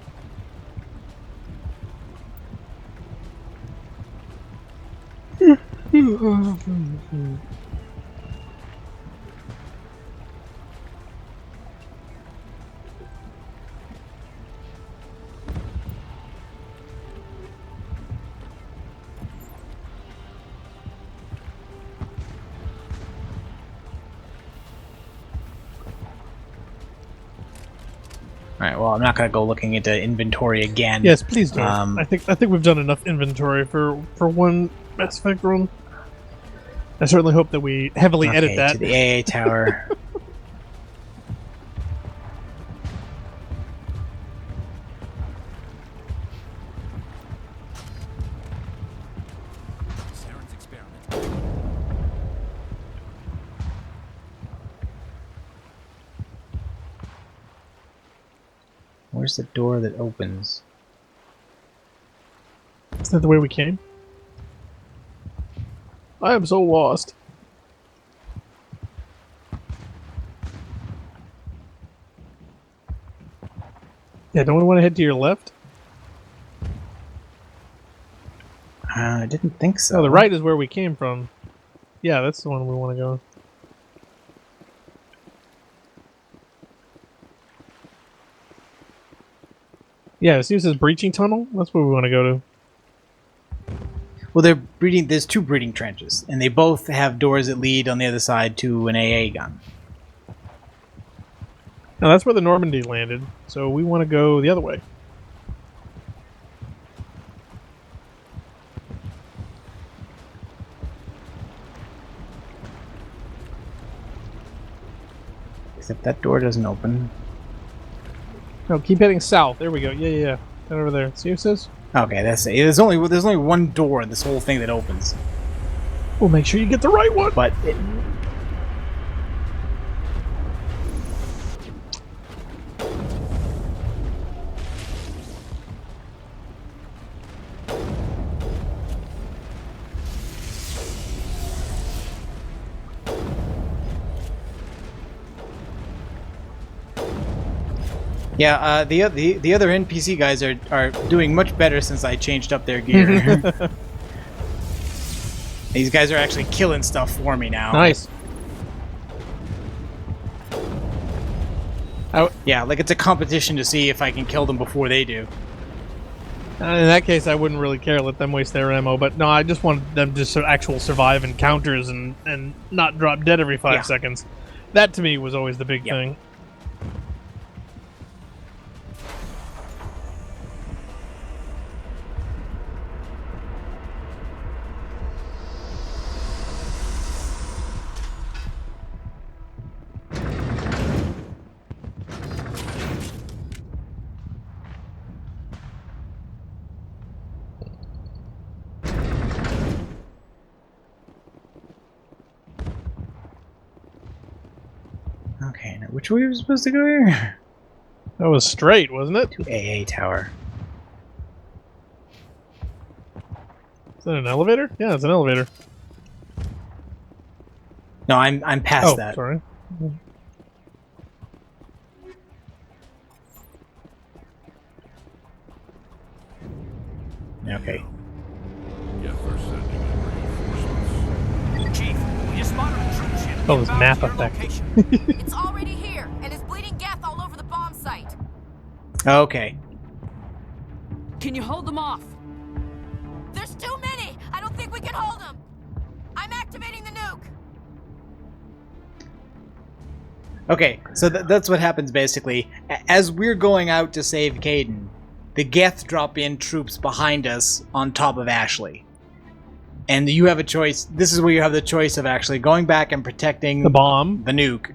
Alright, well, I'm not going to go looking into inventory again. Yes, please do. I think we've done enough inventory for one Mass Effect run. I certainly hope that we heavily edit that. To the AA tower. Saren's experiment. Where's the door that opens? Is that the way we came? I am so lost. Yeah, don't we want to head to your left? I didn't think so. No, the right is where we came from. Yeah, that's the one we want to go. Yeah, see, it says breaching tunnel. That's where we want to go to. Well, there's two breeding trenches, and they both have doors that lead on the other side to an AA gun. Now that's where the Normandy landed, so we want to go the other way. Except that door doesn't open. No, keep heading south. There we go. Yeah. Right over there. See what it says? Okay, that's it. There's only one door in this whole thing that opens. We'll make sure you get the right one. But yeah, the other NPC guys are doing much better since I changed up their gear. These guys are actually killing stuff for me now. Nice. Yeah, like it's a competition to see if I can kill them before they do. In that case, I wouldn't really care. Let them waste their ammo. But no, I just want them to actual survive encounters and not drop dead every 5 seconds. That to me was always the big thing. Okay, now which way are we supposed to go here? That was straight, wasn't it? To AA tower. Is that an elevator? Yeah, it's an elevator. No, I'm past that. Sorry. Okay. Yes, they're sending in reinforcements. Chief, we just spotted a troop ship. Oh, this inbound map to your effect. location. It's already here, and is bleeding Geth all over the bomb site. Okay. Can you hold them off? There's too many! I don't think we can hold them! I'm activating the nuke! Okay, so that's what happens basically. As we're going out to save Caden, the Geth drop in troops behind us on top of Ashley. And you have a choice. This is where you have the choice of actually going back and protecting The bomb. the nuke,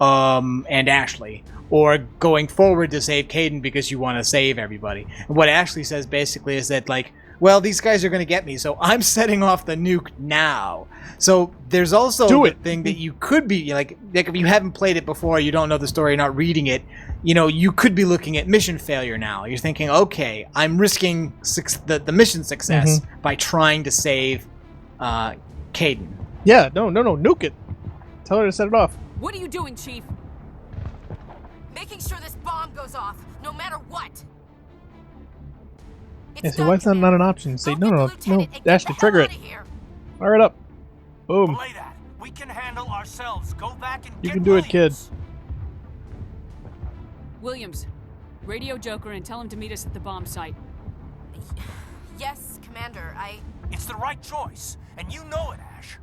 and Ashley, or going forward to save Caden because you want to save everybody. And what Ashley says basically is that, like, well, these guys are going to get me, so I'm setting off the nuke now. So there's also the thing that you could be, like if you haven't played it before, you don't know the story, you're not reading it, you know, you could be looking at mission failure now. You're thinking, okay, I'm risking the mission success by trying to save Caden. Yeah, no, nuke it. Tell her to set it off. What are you doing, Chief? Making sure this bomb goes off, no matter what. Yeah, so why is that not an option? Say, no, Ashley, trigger it. Fire it up. Boom. Belay that. We can handle ourselves. Go back and You get can do it, kid. Williams, radio Joker and tell him to meet us at the bomb site. Yes, Commander, It's the right choice, and you know it, Ash.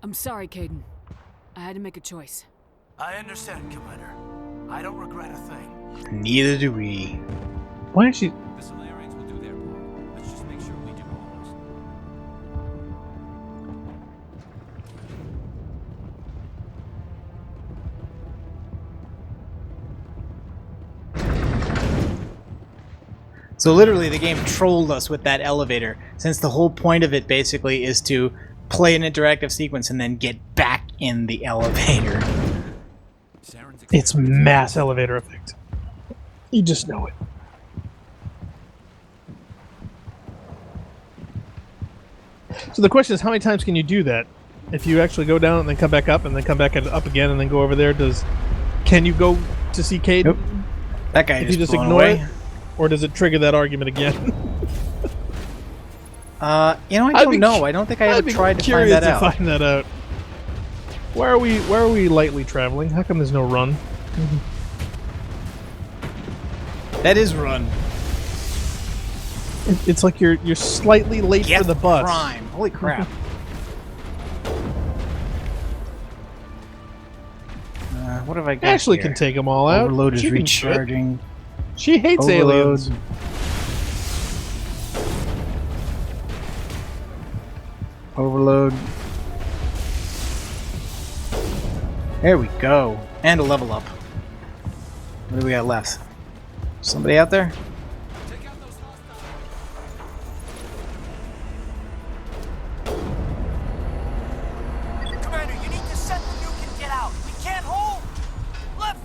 I'm sorry, Caden. I had to make a choice. I understand, Commander. I don't regret a thing. Neither do we. Why is she... The Solarians will do their part. Let's just make sure we do ours. So literally the game trolled us with that elevator, since the whole point of it basically is to play an interactive sequence and then get back in the elevator. It's mass elevator effect. You just know it. So the question is, how many times can you do that? If you actually go down and then come back up and then come back up again and then go over there, can you go to see Caden? Nope. That guy if you just blown ignore away. it? Or does it trigger that argument again? You know, I don't know. I don't think I ever tried to find that out. Find that out. Why are we lightly traveling? How come there's no run? That is run. It's like you're slightly late for the bus. Prime. Holy crap. What have I got Ashley here? can take them all out. Overload is She can recharging. She hates aliens. Overload. There we go. And a level up. What do we got left? Somebody out there? Commander, you need to set the nuke and get out. We can't hold. Left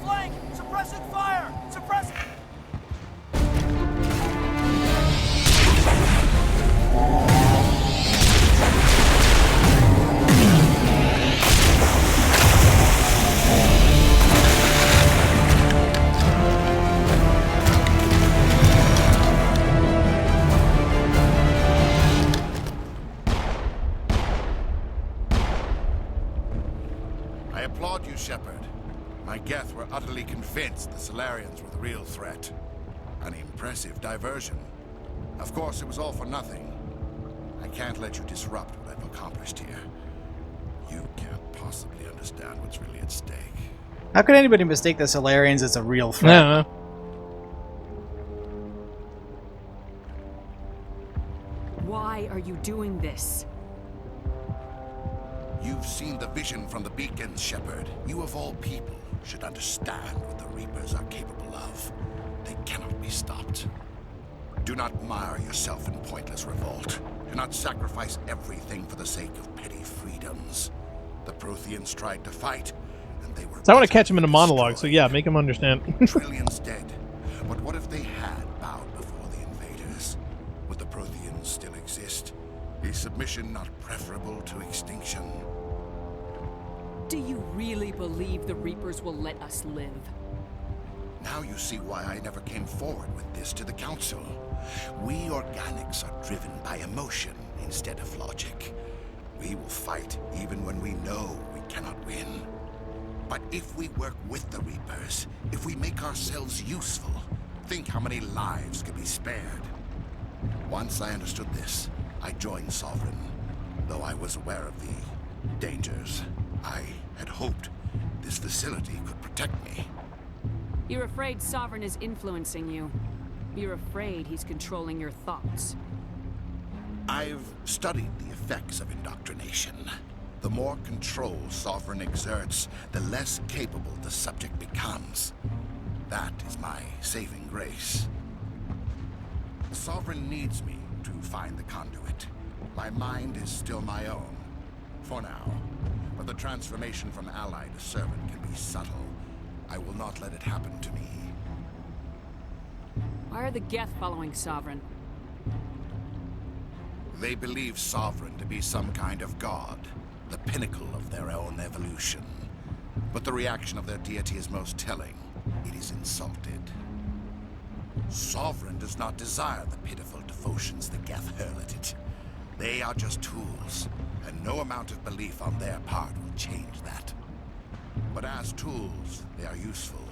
flank. Suppressing fire. Suppressing. I applaud you, Shepard. My Geth were utterly convinced the Solarians were the real threat. An impressive diversion. Of course, it was all for nothing. I can't let you disrupt what I've accomplished here. You can't possibly understand what's really at stake. How could anybody mistake the Solarians as a real threat? I don't know. Why are you doing this? You've seen the vision from the beacons, Shepard. You of all people should understand what the Reapers are capable of. They cannot be stopped. Do not mire yourself in pointless revolt. Do not sacrifice everything for the sake of petty freedoms. The Protheans tried to fight, and they were... So I want to catch him in a monologue, so yeah, make him understand. Trillions dead. But what if they had bowed before the invaders? Would the Protheans still exist? Is submission not preferable to extinction? Do you really believe the Reapers will let us live? Now you see why I never came forward with this to the Council. We organics are driven by emotion instead of logic. We will fight even when we know we cannot win. But if we work with the Reapers, if we make ourselves useful, think how many lives could be spared. Once I understood this, I joined Sovereign, though I was aware of the dangers. I had hoped this facility could protect me. You're afraid Sovereign is influencing you. You're afraid he's controlling your thoughts. I've studied the effects of indoctrination. The more control Sovereign exerts, the less capable the subject becomes. That is my saving grace. Sovereign needs me to find the conduit. My mind is still my own, for now. But the transformation from ally to servant can be subtle. I will not let it happen to me. Why are the Geth following Sovereign? They believe Sovereign to be some kind of god, the pinnacle of their own evolution. But the reaction of their deity is most telling. It is insulted. Sovereign does not desire the pitiful devotions the Geth hurl at it. They are just tools, and no amount of belief on their part will change that. But as tools, they are useful.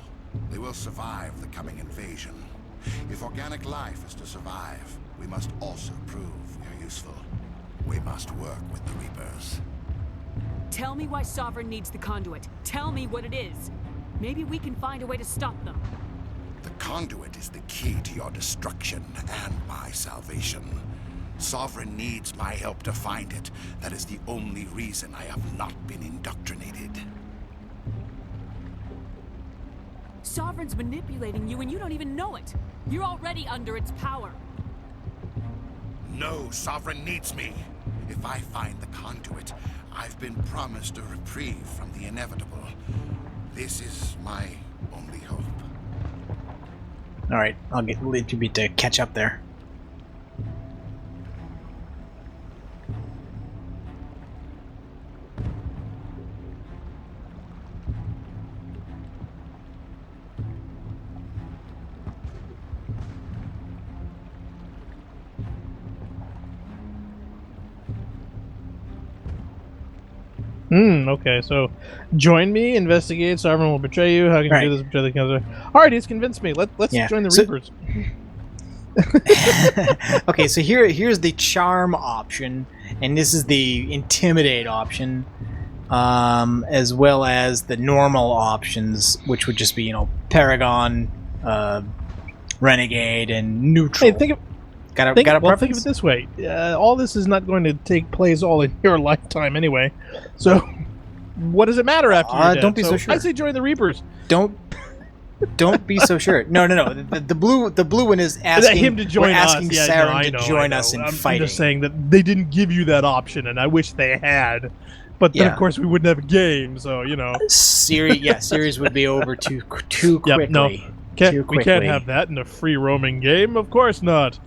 They will survive the coming invasion. If organic life is to survive, we must also prove we are useful. We must work with the Reapers. Tell me why Sovereign needs the conduit. Tell me what it is. Maybe we can find a way to stop them. The conduit is the key to your destruction and my salvation. Sovereign needs my help to find it. That is the only reason I have not been indoctrinated. Sovereign's manipulating you and you don't even know it. You're already under its power. No, Sovereign needs me. If I find the conduit, I've been promised a reprieve from the inevitable. This is my only hope. Alright, I'll leave you to catch up there. Okay, so join me, investigate, Sovereign will betray you. How can you do this? Betray the Council? Alright, he's convinced me. Let's join the Reapers. Okay, so here's the charm option, and this is the intimidate option, as well as the normal options, which would just be, Paragon, Renegade, and Neutral. Hey, think of think of it this way. All this is not going to take place all in your lifetime anyway. So, what does it matter after you're dead? Don't be so sure. I say join the Reapers. Don't be so sure. No. The blue one is asking him to join us. Asking Saren to join us in fighting. I'm just saying that they didn't give you that option, and I wish they had. But then, of course, we wouldn't have a game. So series would be over too quickly. Yep, no, we can't have that in a free roaming game. Of course not.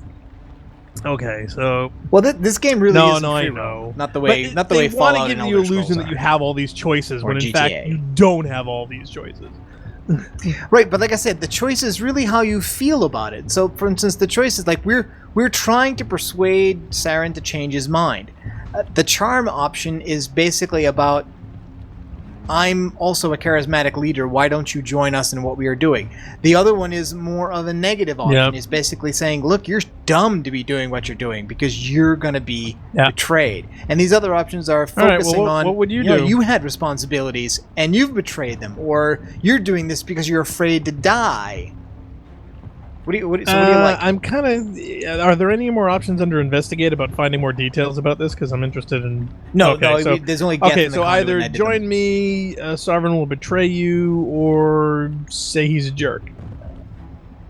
Okay, so this game really is I free know. roam. Not the way Fallout. They want to give you the illusion that you have all these choices, when in fact you don't have all these choices. Right, but like I said, the choice is really how you feel about it. So, for instance, the choice is like we're trying to persuade Saren to change his mind. The charm option is basically about, I'm also a charismatic leader, why don't you join us in what we are doing? The other one is more of a negative option. It's basically saying, look, you're dumb to be doing what you're doing because you're going to be betrayed. And these other options are focusing on, what would you do? You had responsibilities and you've betrayed them, or you're doing this because you're afraid to die. What do you like? I'm kind of. Are there any more options under investigate about finding more details about this? Because I'm interested in. There's only. So either join me, Sovereign will betray you, or say he's a jerk.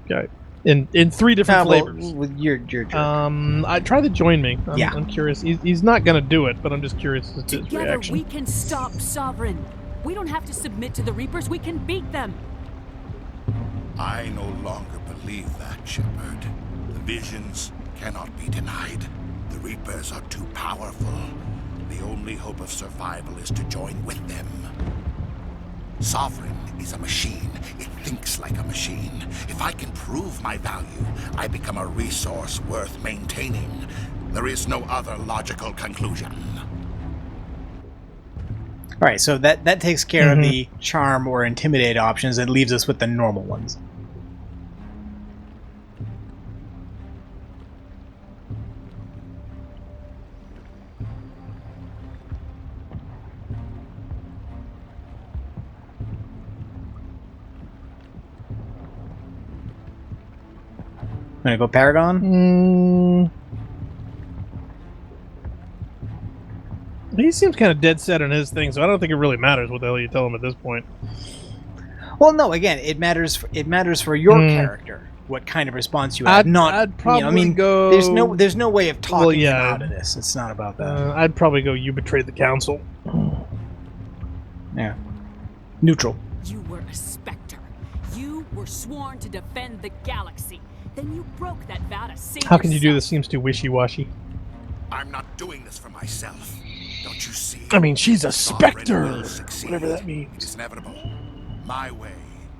Okay. in 3 different flavors. Well, with your jerk. I try to join me. I'm curious. He's not gonna do it, but I'm just curious as to his Together reaction. we can stop Sovereign. We don't have to submit to the Reapers. We can beat them. I no longer believe that, Shepard. The visions cannot be denied. The Reapers are too powerful. The only hope of survival is to join with them. Sovereign is a machine. It thinks like a machine. If I can prove my value, I become a resource worth maintaining. There is no other logical conclusion. All right, so that takes care of the charm or intimidate options and leaves us with the normal ones. Gonna go Paragon? He seems kind of dead set on his thing, so I don't think it really matters what the hell you tell him at this point. Well, no. Again, it matters. It matters for your character what kind of response you have. I'd probably go. There's no way of talking him out of this. It's not about that. I'd probably go. You betrayed the council. Yeah. Neutral. You were a Spectre. You were sworn to defend the galaxy. Then you broke that vow to save How can you do yourself. this? Seems too wishy-washy. I'm not doing this for myself. Don't you see? I mean, she's a Sovereign Spectre. will succeed. Whatever that means. It's inevitable. My way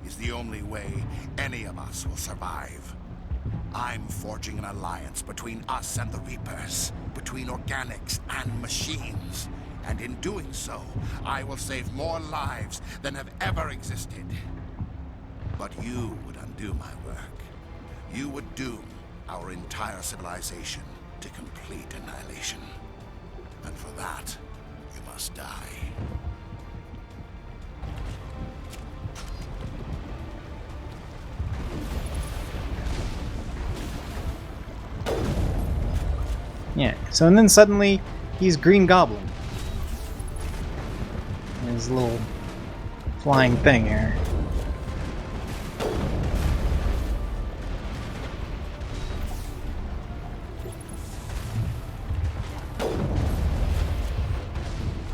is the only way any of us will survive. I'm forging an alliance between us and the Reapers, between organics and machines. And in doing so, I will save more lives than have ever existed. But you would undo my work. You would doom our entire civilization to complete annihilation. And for that, you must die. Yeah. So and then suddenly he's Green Goblin. His little flying thing here.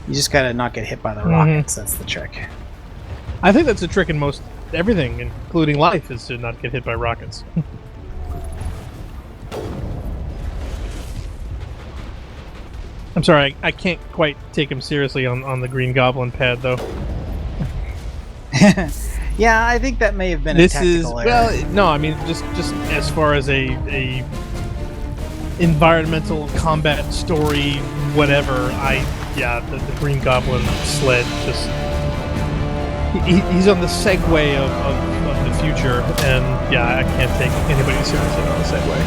You just gotta not get hit by the rockets. That's the trick. I think that's a trick in most everything, including life, is to not get hit by rockets. I'm sorry, I can't quite take him seriously on the Green Goblin pad, though. Yeah, I think that may have been This a tactical is error. well, no, I mean just as far as a environmental combat story, whatever. The Green Goblin sled just he's on the Segway of the future, and yeah, I can't take anybody seriously on the Segway.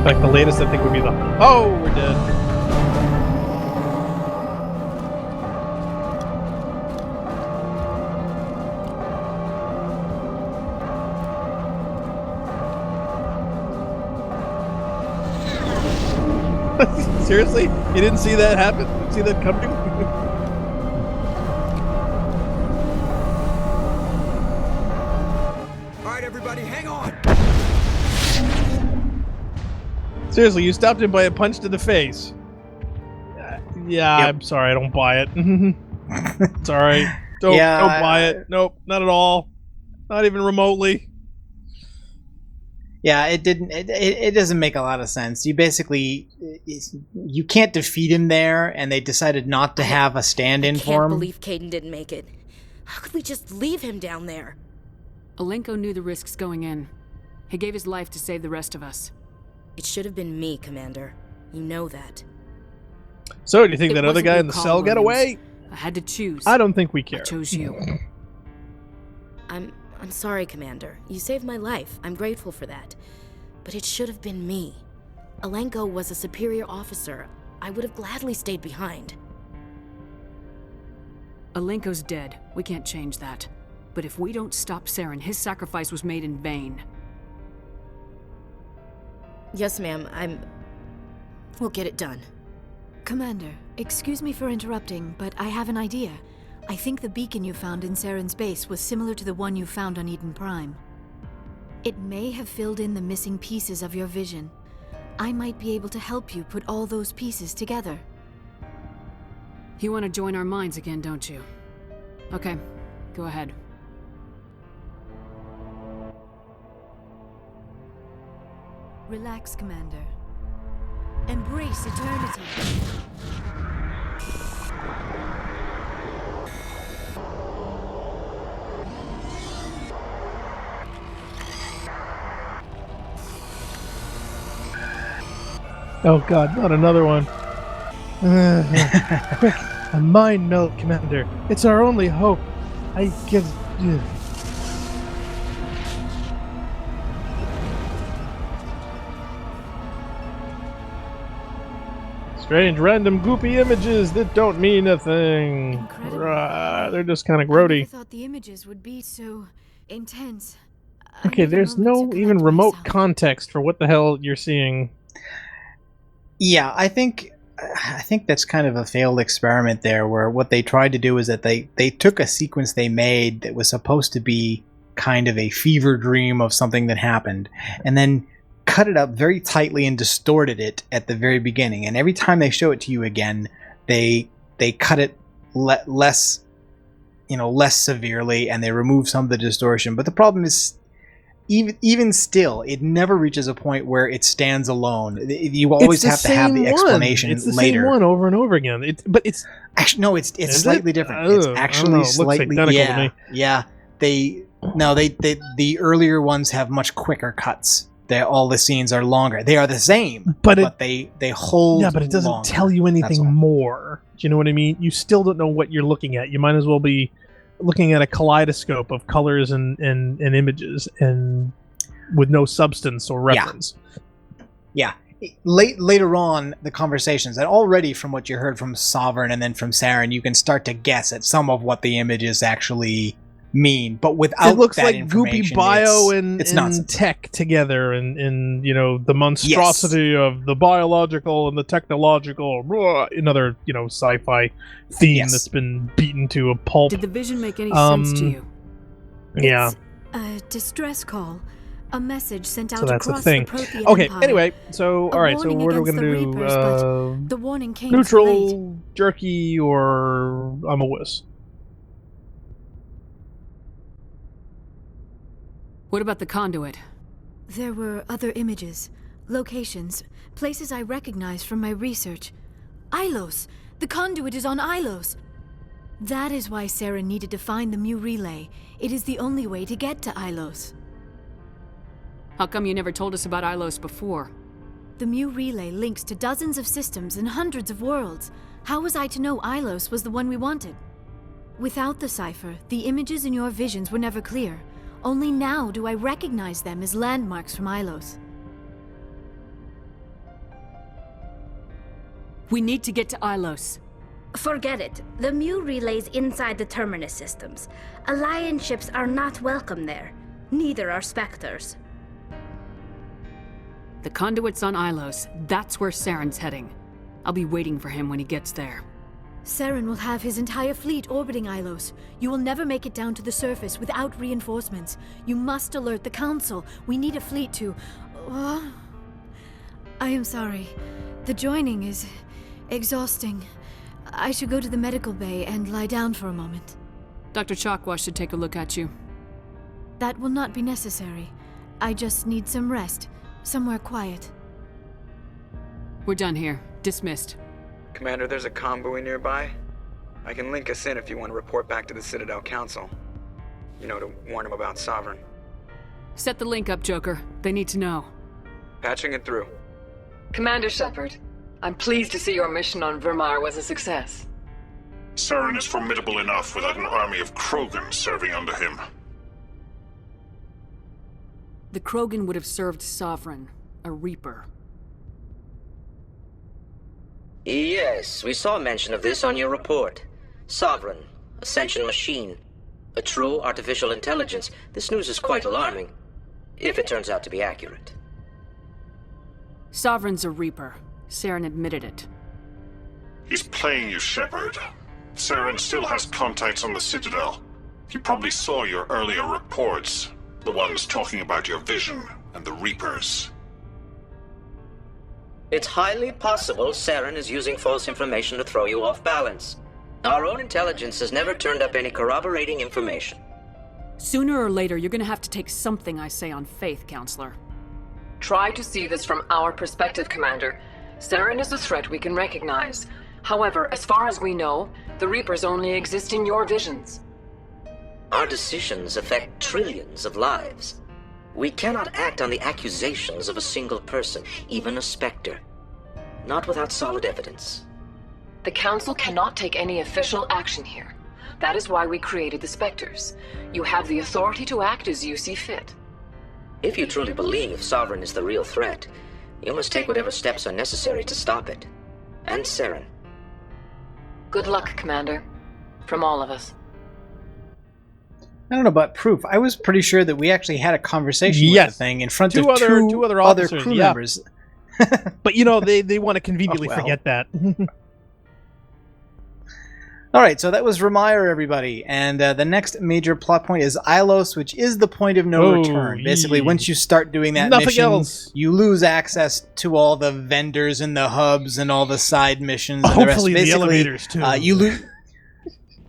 Like the latest, I think, would be the we're dead. Seriously? You didn't see that happen? Didn't see that coming? Alright, everybody, hang on! Seriously, you stopped him by a punch to the face. Yeah, Yep. I'm sorry, I don't buy it. It's alright. Don't buy it. Nope, not at all. Not even remotely. Yeah, it didn't. It doesn't make a lot of sense. You basically you can't defeat him there, and they decided not to have a stand-in I for can't him. believe Caden didn't make it. How could we just leave him down there? Alenko knew the risks going in. He gave his life to save the rest of us. It should have been me, Commander. You know that. So, do you think It that other wasn't guy your in the call, cell got Williams. away? I had to choose. I don't think we care. I chose you. I'm sorry, Commander. You saved my life. I'm grateful for that. But it should have been me. Alenko was a superior officer. I would have gladly stayed behind. Alenko's dead. We can't change that. But if we don't stop Saren, his sacrifice was made in vain. Yes, ma'am. We'll get it done. Commander, excuse me for interrupting, but I have an idea. I think the beacon you found in Saren's base was similar to the one you found on Eden Prime. It may have filled in the missing pieces of your vision. I might be able to help you put all those pieces together. You want to join our minds again, don't you? Okay, go ahead. Relax, Commander. Embrace eternity. Oh god, not another one. Quick, a mind melt, Commander. It's our only hope. I guess. Strange, random, goopy images that don't mean a thing. Incredible. They're just kind of I never grody. thought the images would be so intense. Okay, there's no even remote context for what the hell you're seeing. Yeah, I think that's kind of a failed experiment there, where what they tried to do is that they took a sequence they made that was supposed to be kind of a fever dream of something that happened, and then cut it up very tightly and distorted it at the very beginning. And every time they show it to you again, they cut it less severely, and they remove some of the distortion. But the problem is, even still, it never reaches a point where it stands alone. You always have to have the explanation later. It's the same one over and over again. It's actually no, it's slightly different. It's actually slightly looks identical to me. Yeah. The earlier ones have much quicker cuts. All the scenes are longer. They are the same, but they hold. Yeah, but it doesn't longer. tell you anything more. Do you know what I mean? You still don't know what you're looking at. You might as well be looking at a kaleidoscope of colors and images, and with no substance or reference. Yeah. Later on, the conversations, and already from what you heard from Sovereign and then from Saren, you can start to guess at some of what the images actually mean, but without it looks that like information, goopy bio it's and nonsense. tech together, and the monstrosity of the biological and the technological. Another sci-fi theme that's been beaten to a pulp. Did the vision make any sense to you? Yeah. It's a distress call. A message sent out So that's the across thing. the Prothean Okay. Empire. Anyway, so all right. So warning what are we against gonna the do? Reapers, but the warning came too late. Neutral, jerky, or I'm a wuss. What about the conduit? There were other images, locations, places I recognized from my research. Ilos! The conduit is on Ilos! That is why Saren needed to find the Mu relay. It is the only way to get to Ilos. How come you never told us about Ilos before? The Mu relay links to dozens of systems and hundreds of worlds. How was I to know Ilos was the one we wanted? Without the cipher, the images in your visions were never clear. Only now do I recognize them as landmarks from Ilos. We need to get to Ilos. Forget it. The Mu relay's inside the Terminus systems. Alliance ships are not welcome there. Neither are Spectres. The conduit's on Ilos. That's where Saren's heading. I'll be waiting for him when he gets there. Saren will have his entire fleet orbiting Ilos. You will never make it down to the surface without reinforcements. You must alert the Council. We need a fleet to... I am sorry. The joining is exhausting. I should go to the medical bay and lie down for a moment. Dr. Chakwa should take a look at you. That will not be necessary. I just need some rest. Somewhere quiet. We're done here. Dismissed. Commander, there's a convoy nearby. I can link us in if you want to report back to the Citadel Council. To warn them about Sovereign. Set the link up, Joker. They need to know. Patching it through. Commander Shepard, I'm pleased to see your mission on Virmire was a success. Saren is formidable enough without an army of Krogan serving under him. The Krogan would have served Sovereign, a Reaper. Yes, we saw mention of this on your report. Sovereign, Ascension machine, a true artificial intelligence. This news is quite alarming, if it turns out to be accurate. Sovereign's a Reaper. Saren admitted it. He's playing you, Shepard. Saren still has contacts on the Citadel. He probably saw your earlier reports, the ones talking about your vision and the Reapers. It's highly possible Saren is using false information to throw you off balance. Our own intelligence has never turned up any corroborating information. Sooner or later, you're gonna have to take something I say on faith, Counselor. Try to see this from our perspective, Commander. Saren is a threat we can recognize. However, as far as we know, the Reapers only exist in your visions. Our decisions affect trillions of lives. We cannot act on the accusations of a single person, even a Spectre. Not without solid evidence. The Council cannot take any official action here. That is why we created the Spectres. You have the authority to act as you see fit. If you truly believe Sovereign is the real threat, you must take whatever steps are necessary to stop it. And Saren. Good luck, Commander. From all of us. I don't know about proof. I was pretty sure that we actually had a conversation with the thing in front of two other other officers, crew yeah. members. But they want to conveniently forget that. All right, so that was Virmire, everybody. And the next major plot point is Ilos, which is the point of no return. Basically, once you start doing that mission, you lose access to all the vendors and the hubs and all the side missions. And Hopefully the rest. the elevators, too.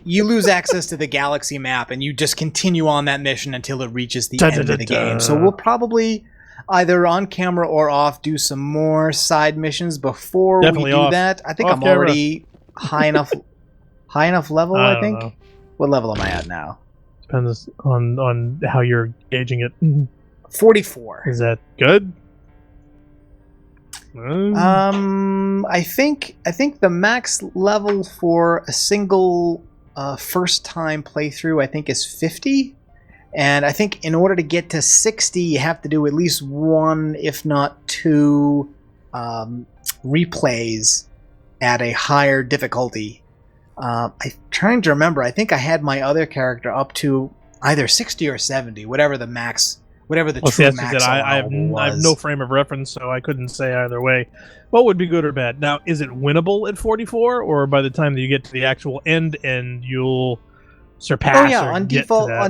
You lose access to the galaxy map, and you just continue on that mission until it reaches the end of the game. So we'll probably either on camera or off do some more side missions before we do that. I think I'm already high enough level, I think. Know. What level am I at now? Depends on how you're gauging it. 44. Is that good? I think the max level for a single first time playthrough I think is 50, and I think in order to get to 60 you have to do at least one, if not two, replays at a higher difficulty. I'm trying to remember. I think I had my other character up to either 60 or 70, whatever the max. Whatever the true max I have no frame of reference, so I couldn't say either way what would be good or bad. Now, is it winnable at 44, or by the time that you get to the actual end, you'll surpass? Oh yeah, or on get default, to that?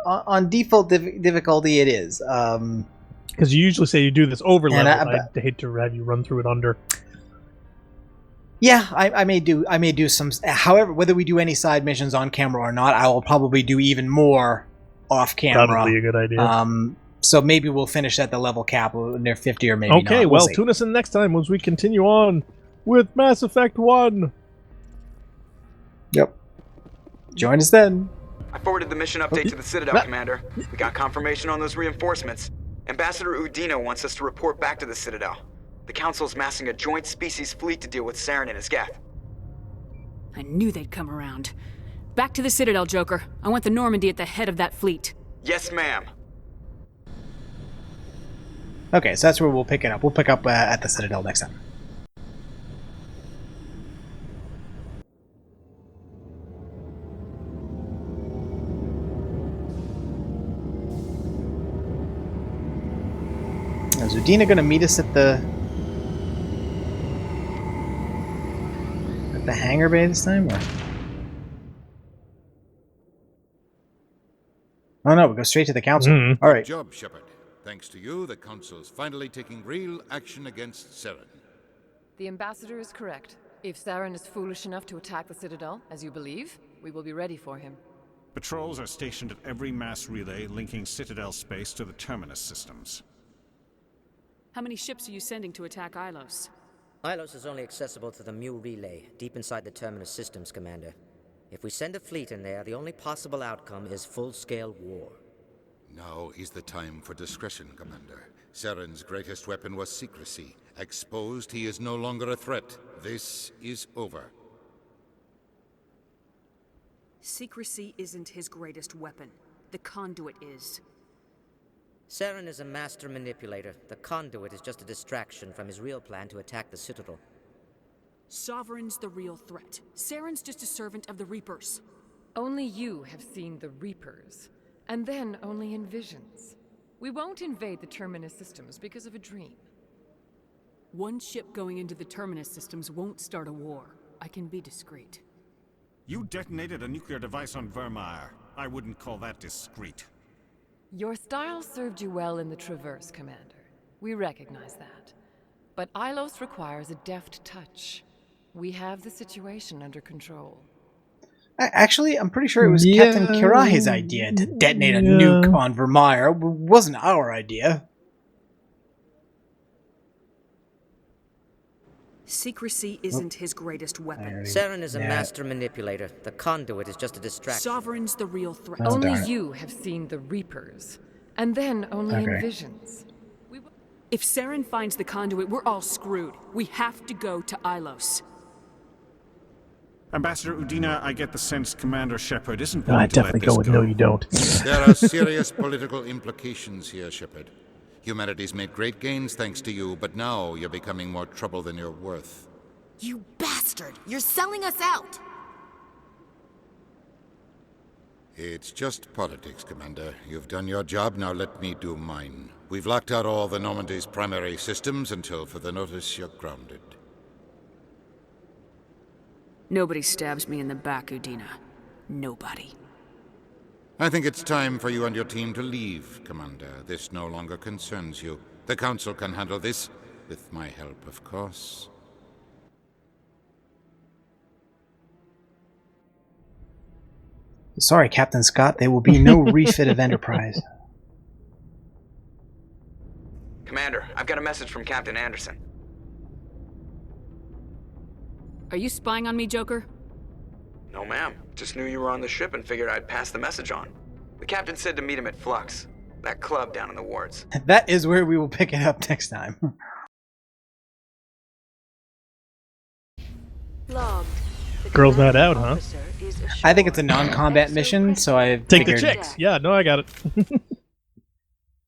on default difficulty, it is. Because you usually say you do this over level. I hate to have you run through it under. Yeah, I may do some. However, whether we do any side missions on camera or not, I will probably do even more off camera. Probably a good idea. So maybe we'll finish at the level cap near 50, or maybe not. Okay, well, tune us in next time as we continue on with Mass Effect 1. Yep. Join us then. I forwarded the mission update to the Citadel, Commander. We got confirmation on those reinforcements. Ambassador Udino wants us to report back to the Citadel. The Council's massing a joint species fleet to deal with Saren and his Geth. I knew they'd come around. Back to the Citadel, Joker. I want the Normandy at the head of that fleet. Yes, ma'am. Okay, so that's where we'll pick it up. We'll pick up at the Citadel next time. Is Udina going to meet us at the hangar bay this time? Or? Oh no, we go straight to the Council. Mm-hmm. All right. Good job, Shepard. Thanks to you, the Council's finally taking real action against Saren. The Ambassador is correct. If Saren is foolish enough to attack the Citadel, as you believe, we will be ready for him. Patrols are stationed at every mass relay linking Citadel space to the Terminus systems. How many ships are you sending to attack Ilos? Ilos is only accessible to the Mu relay, deep inside the Terminus systems, Commander. If we send a fleet in there, the only possible outcome is full-scale war. Now is the time for discretion, Commander. Saren's greatest weapon was secrecy. Exposed, he is no longer a threat. This is over. Secrecy isn't his greatest weapon. The conduit is. Saren is a master manipulator. The conduit is just a distraction from his real plan to attack the Citadel. Sovereign's the real threat. Saren's just a servant of the Reapers. Only you have seen the Reapers. And then only in visions. We won't invade the Terminus systems because of a dream. One ship going into the Terminus systems won't start a war. I can be discreet. You detonated a nuclear device on Virmire. I wouldn't call that discreet. Your style served you well in the Traverse, Commander. We recognize that. But Ilos requires a deft touch. We have the situation under control. Actually, I'm pretty sure it was Captain Kirai's idea to detonate a nuke on Virmire. It wasn't our idea. Secrecy isn't his greatest weapon. Saren is a master manipulator. The conduit is just a distraction. Sovereign's the real threat. Only you have seen the Reapers. And then only in visions. If Saren finds the conduit, we're all screwed. We have to go to Ilos. Ambassador Udina, I get the sense Commander Shepard isn't No, willing I definitely to let go this with no, you don't. There are serious political implications here, Shepard. Humanity's made great gains thanks to you, but now you're becoming more trouble than you're worth. You bastard! You're selling us out! It's just politics, Commander. You've done your job, now let me do mine. We've locked out all the Normandy's primary systems until further notice you're grounded. Nobody stabs me in the back, Udina. Nobody. I think it's time for you and your team to leave, Commander. This no longer concerns you. The Council can handle this, with my help, of course. Sorry, Captain Scott, there will be no refit of Enterprise. Commander, I've got a message from Captain Anderson. Are you spying on me, Joker? No, ma'am. Just knew you were on the ship and figured I'd pass the message on. The captain said to meet him at Flux, that club down in the wards. That is where we will pick it up next time. Girls Night Out, huh? I think it's a non-combat mission, so I Take figured... the chicks. Yeah, no, I got it.